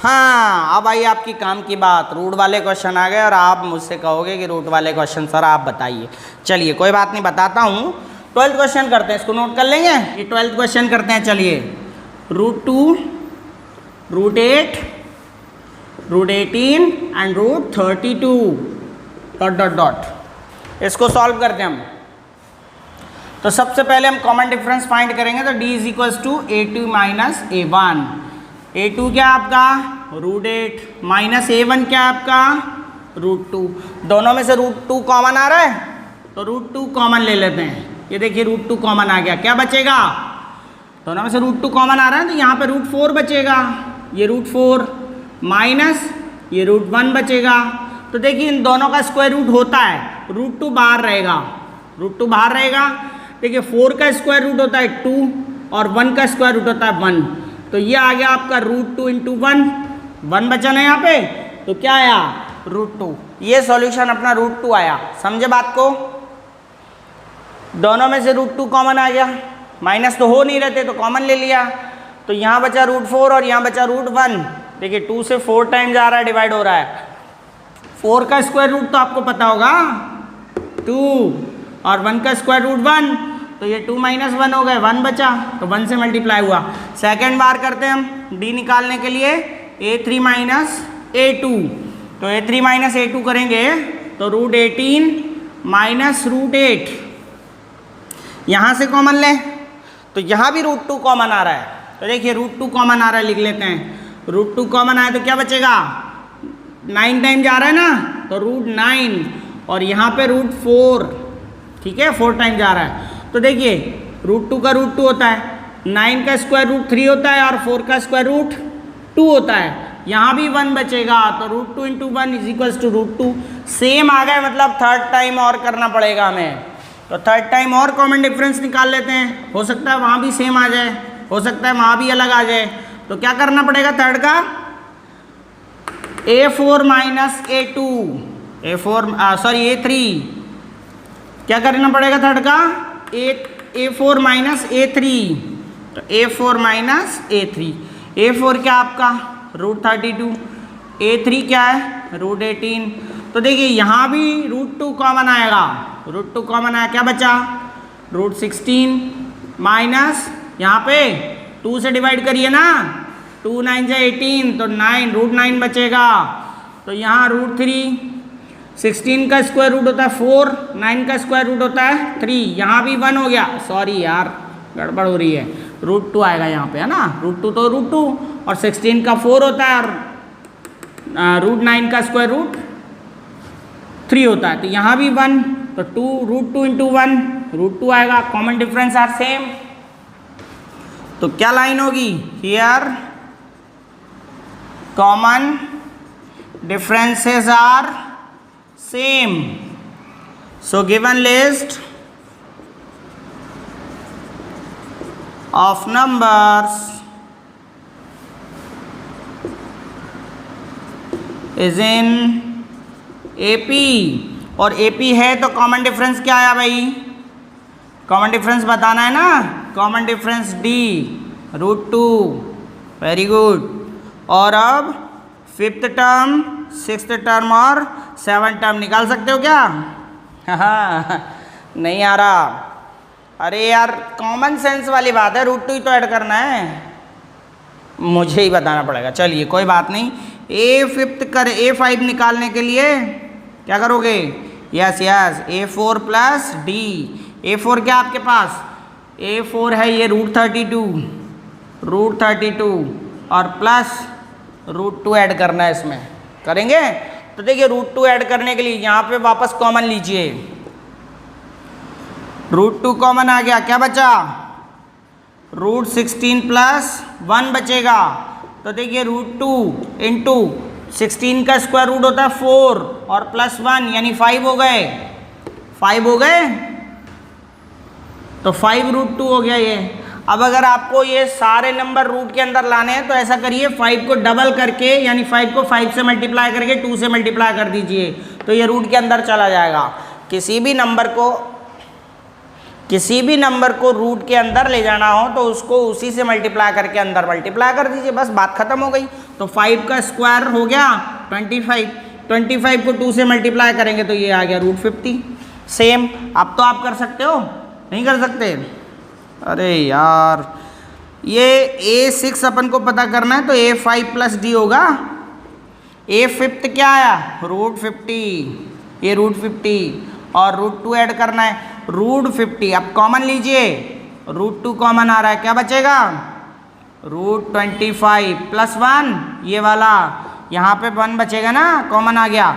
हाँ अब आई आपकी काम की बात, रूट वाले क्वेश्चन आ गए और आप मुझसे कहोगे कि रूट वाले क्वेश्चन सर आप बताइए। चलिए कोई बात नहीं, बताता हूँ। 12th क्वेश्चन करते हैं, इसको नोट कर लेंगे। ये 12th क्वेश्चन करते हैं, चलिए। √2, √8, √18 एंड √32 ... इसको सॉल्व करते हैं हम। तो सबसे पहले हम कॉमन डिफरेंस फाइंड करेंगे, तो d is equals to a2 minus a1। a2 क्या आपका √8 माइनस a1 क्या आपका √2। दोनों में से √2 कॉमन आ रहा है तो √2 कॉमन ले लेते हैं। ये देखिए √2 कॉमन आ गया, क्या बचेगा, दोनों में से √2 कॉमन आ रहा है तो यहाँ पे √4 बचेगा, ये √4 माइनस ये √1 बचेगा। तो देखिए इन दोनों का स्क्वायर रूट होता है, √2 बाहर रहेगा, √2 बाहर रहेगा। देखिए 4 का स्क्वायर रूट होता है 2 और 1 का स्क्वायर रूट होता है 1। तो ये आ गया आपका √2 × 1 बचा ना यहाँ पे, तो क्या आया √2। ये सॉल्यूशन अपना √2 आया, समझे बात को। दोनों में से √2 कॉमन आ गया, माइनस तो हो नहीं रहते तो कॉमन ले लिया। तो यहाँ बचा √4 और यहाँ बचा √1। देखिए 2 से 4 टाइम जा रहा है, डिवाइड हो रहा है। 4 का स्क्वायर रूट तो आपको पता होगा 2 और 1 का स्क्वायर रूट 1, तो ये 2 माइनस 1 हो गए, 1 बचा तो 1 से मल्टीप्लाई हुआ। सेकेंड बार करते हैं हम d निकालने के लिए, a3 माइनस a2। तो a3 माइनस a2 करेंगे तो √18 माइनस √8, यहाँ से कॉमन लें तो यहाँ भी √2 कॉमन आ रहा है। तो देखिए √2 कॉमन आ रहा है, लिख लेते हैं। √2 कॉमन आए तो क्या बचेगा, 9 टाइम जा रहा है ना तो √9 और यहाँ पे √4, ठीक है 4 टाइम जा रहा है। तो देखिए √2 का √2 होता है, 9 का स्क्वायर रूट 3 होता है और 4 का स्क्वायर रूट 2 होता है। यहाँ भी 1 बचेगा तो √2 × 1 इज इक्वल्स टू √2। सेम आ गए, मतलब थर्ड टाइम और करना पड़ेगा हमें। तो थर्ड टाइम और कॉमन डिफरेंस निकाल लेते हैं, हो सकता है वहाँ भी सेम आ जाए, हो सकता है वहाँ भी अलग आ जाए। तो क्या करना पड़ेगा थर्ड का, a4 माइनस a2, a3 क्या करना पड़ेगा थर्ड का, a4 माइनस a3। तो a4 माइनस a3, a4 क्या आपका √32, a3 क्या है √18। तो देखिए यहाँ भी √2 कॉमन आएगा, √2 कॉमन आया, क्या बचा √16 माइनस यहाँ पे 2 से डिवाइड करिए ना, 2 9 से 18 तो 9 √9 बचेगा। तो यहाँ √3 16 का स्क्वायर रूट होता है 4, 9 का स्क्वायर रूट होता है 3, यहाँ भी 1 हो गया, सॉरी यार गड़बड़ हो रही है, √2 आएगा यहाँ पे, है ना, √2 तो √2, और 16 का 4 होता है, और √9 का स्क्वायर रूट 3 होता है, तो यहाँ भी 1, तो √2 इंटू 1 √2 आएगा, कॉमन डिफरेंस आर सेम। तो क्या लाइन होगी here, common differences are same. So given list of numbers is in AP, और AP है तो कॉमन डिफरेंस क्या आया भाई, कॉमन डिफरेंस बताना है ना, common difference D √2, very good. और अब 5th टर्म, 6th टर्म और 7th टर्म निकाल सकते हो क्या? हाँ नहीं आ रहा, अरे यार कॉमन सेंस वाली बात है, √2 ही तो ऐड करना है, मुझे ही बताना पड़ेगा, चलिए कोई बात नहीं। A5 निकालने के लिए क्या करोगे, yes A4 plus D, A4 क्या आपके पास, A4 है ये √32 और प्लस √2 ऐड करना है इसमें, करेंगे। तो देखिए √2 ऐड करने के लिए यहाँ पे वापस कॉमन लीजिए, √2 कॉमन आ गया, क्या बचा, √16 प्लस 1 बचेगा। तो देखिए √2 इंटू 16 का स्क्वायर रूट होता है 4 और प्लस 1 यानी 5 हो गए, 5 हो गए, तो 5 √2 हो गया ये। अब अगर आपको ये सारे नंबर रूट के अंदर लाने हैं तो ऐसा करिए, 5 को डबल करके यानी 5 को 5 से मल्टीप्लाई करके 2 से मल्टीप्लाई कर दीजिए, तो ये रूट के अंदर चला जाएगा। किसी भी नंबर को रूट के अंदर ले जाना हो तो उसको उसी से मल्टीप्लाई करके अंदर मल्टीप्लाई कर दीजिए, बस बात खत्म हो गई। तो 5 का स्क्वायर हो गया 25 को 2 से मल्टीप्लाई करेंगे तो ये आ गया √50। सेम अब तो आप कर सकते हो, नहीं कर सकते, अरे यार ये A6 अपन को पता करना है तो A5 प्लस D होगा, A5 क्या आया √50, ये √50 और √2 ऐड करना है √50, अब कॉमन लीजिए, √2 कॉमन आ रहा है, क्या बचेगा √25 प्लस 1 ये वाला, यहाँ पे 1 बचेगा ना, कॉमन आ गया।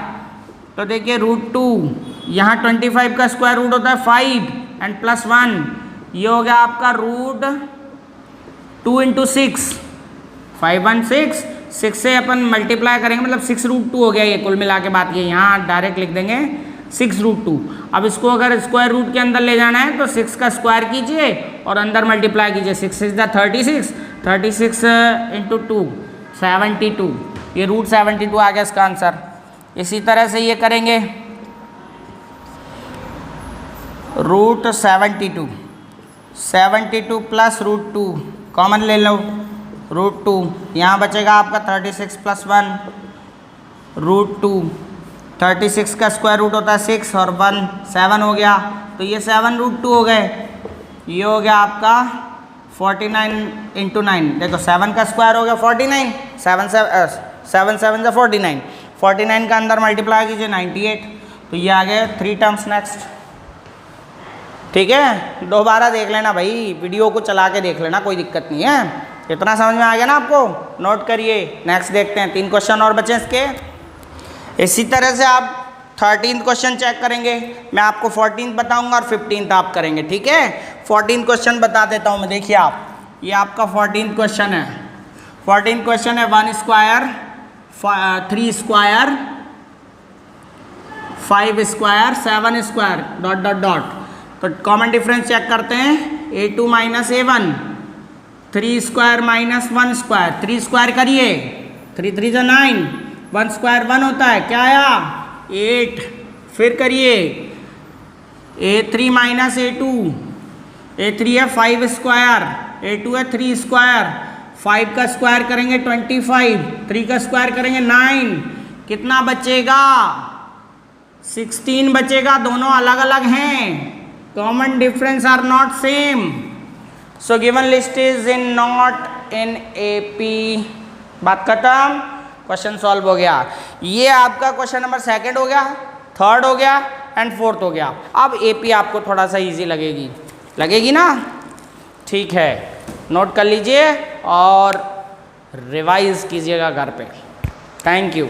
तो देखिए √2 यहाँ 25 का स्क्वायर रूट होता है 5 एंड प्लस 1, ये हो गया आपका √2 इंटू 6, 5 1 6 से अपन मल्टीप्लाई करेंगे मतलब 6 √2 हो गया, ये कुल मिला के बात ये यहाँ डायरेक्ट लिख देंगे 6 √2। अब इसको अगर स्क्वायर रूट के अंदर ले जाना है तो 6 का स्क्वायर कीजिए और अंदर मल्टीप्लाई कीजिए, 6 6 36 इंटू 2 72, ये √72 आ गया इसका आंसर। इसी तरह से ये करेंगे √72 प्लस √2 कॉमन ले लो, √2 यहाँ बचेगा आपका 36 प्लस 1 √2, 36 का स्क्वायर रूट होता है 6 और 1 7 हो गया, तो ये 7 √2 हो गए, ये हो गया आपका 49 इंटू 9, देखो 7 का स्क्वायर हो गया 49, 7 7 49, 49 का अंदर मल्टीप्लाई कीजिए 98, तो ये आ गए 3 टर्म्स नेक्स्ट। ठीक है, दोबारा देख लेना भाई, वीडियो को चला के देख लेना, कोई दिक्कत नहीं है। इतना समझ में आ गया ना आपको, नोट करिए। नेक्स्ट देखते हैं, 3 क्वेश्चन और बचे इसके। इसी तरह से आप 13th क्वेश्चन चेक करेंगे, मैं आपको 14th बताऊंगा और 15th आप करेंगे, ठीक है। 14th क्वेश्चन बता देता हूँ मैं, देखिए आप, ये आपका 14th क्वेश्चन है। 14th क्वेश्चन है 1 square 3 square 5 square 7 square dot dot dot. तो कॉमन डिफरेंस चेक करते हैं, A2 minus A1, 3 square minus 1 square, 3 square करिए 3 3 9, 1 स्क्वायर 1 होता है, क्या आया 8, फिर करिए A3 माइनस A2, A3 है 5 स्क्वायर, A2 है 3 स्क्वायर, 5 का स्क्वायर करेंगे 25, 3 का स्क्वायर करेंगे 9, कितना बचेगा 16 बचेगा, दोनों अलग अलग हैं, common difference are not same, so given list is in not in AP। बात खत्म, क्वेश्चन सॉल्व हो गया। ये आपका क्वेश्चन नंबर 2 हो गया। थर्ड हो गया एंड फोर्थ हो गया। अब एपी आपको थोड़ा सा इजी लगेगी ना? ठीक है, नोट कर लीजिए और रिवाइज कीजिएगा घर पे। Thank you.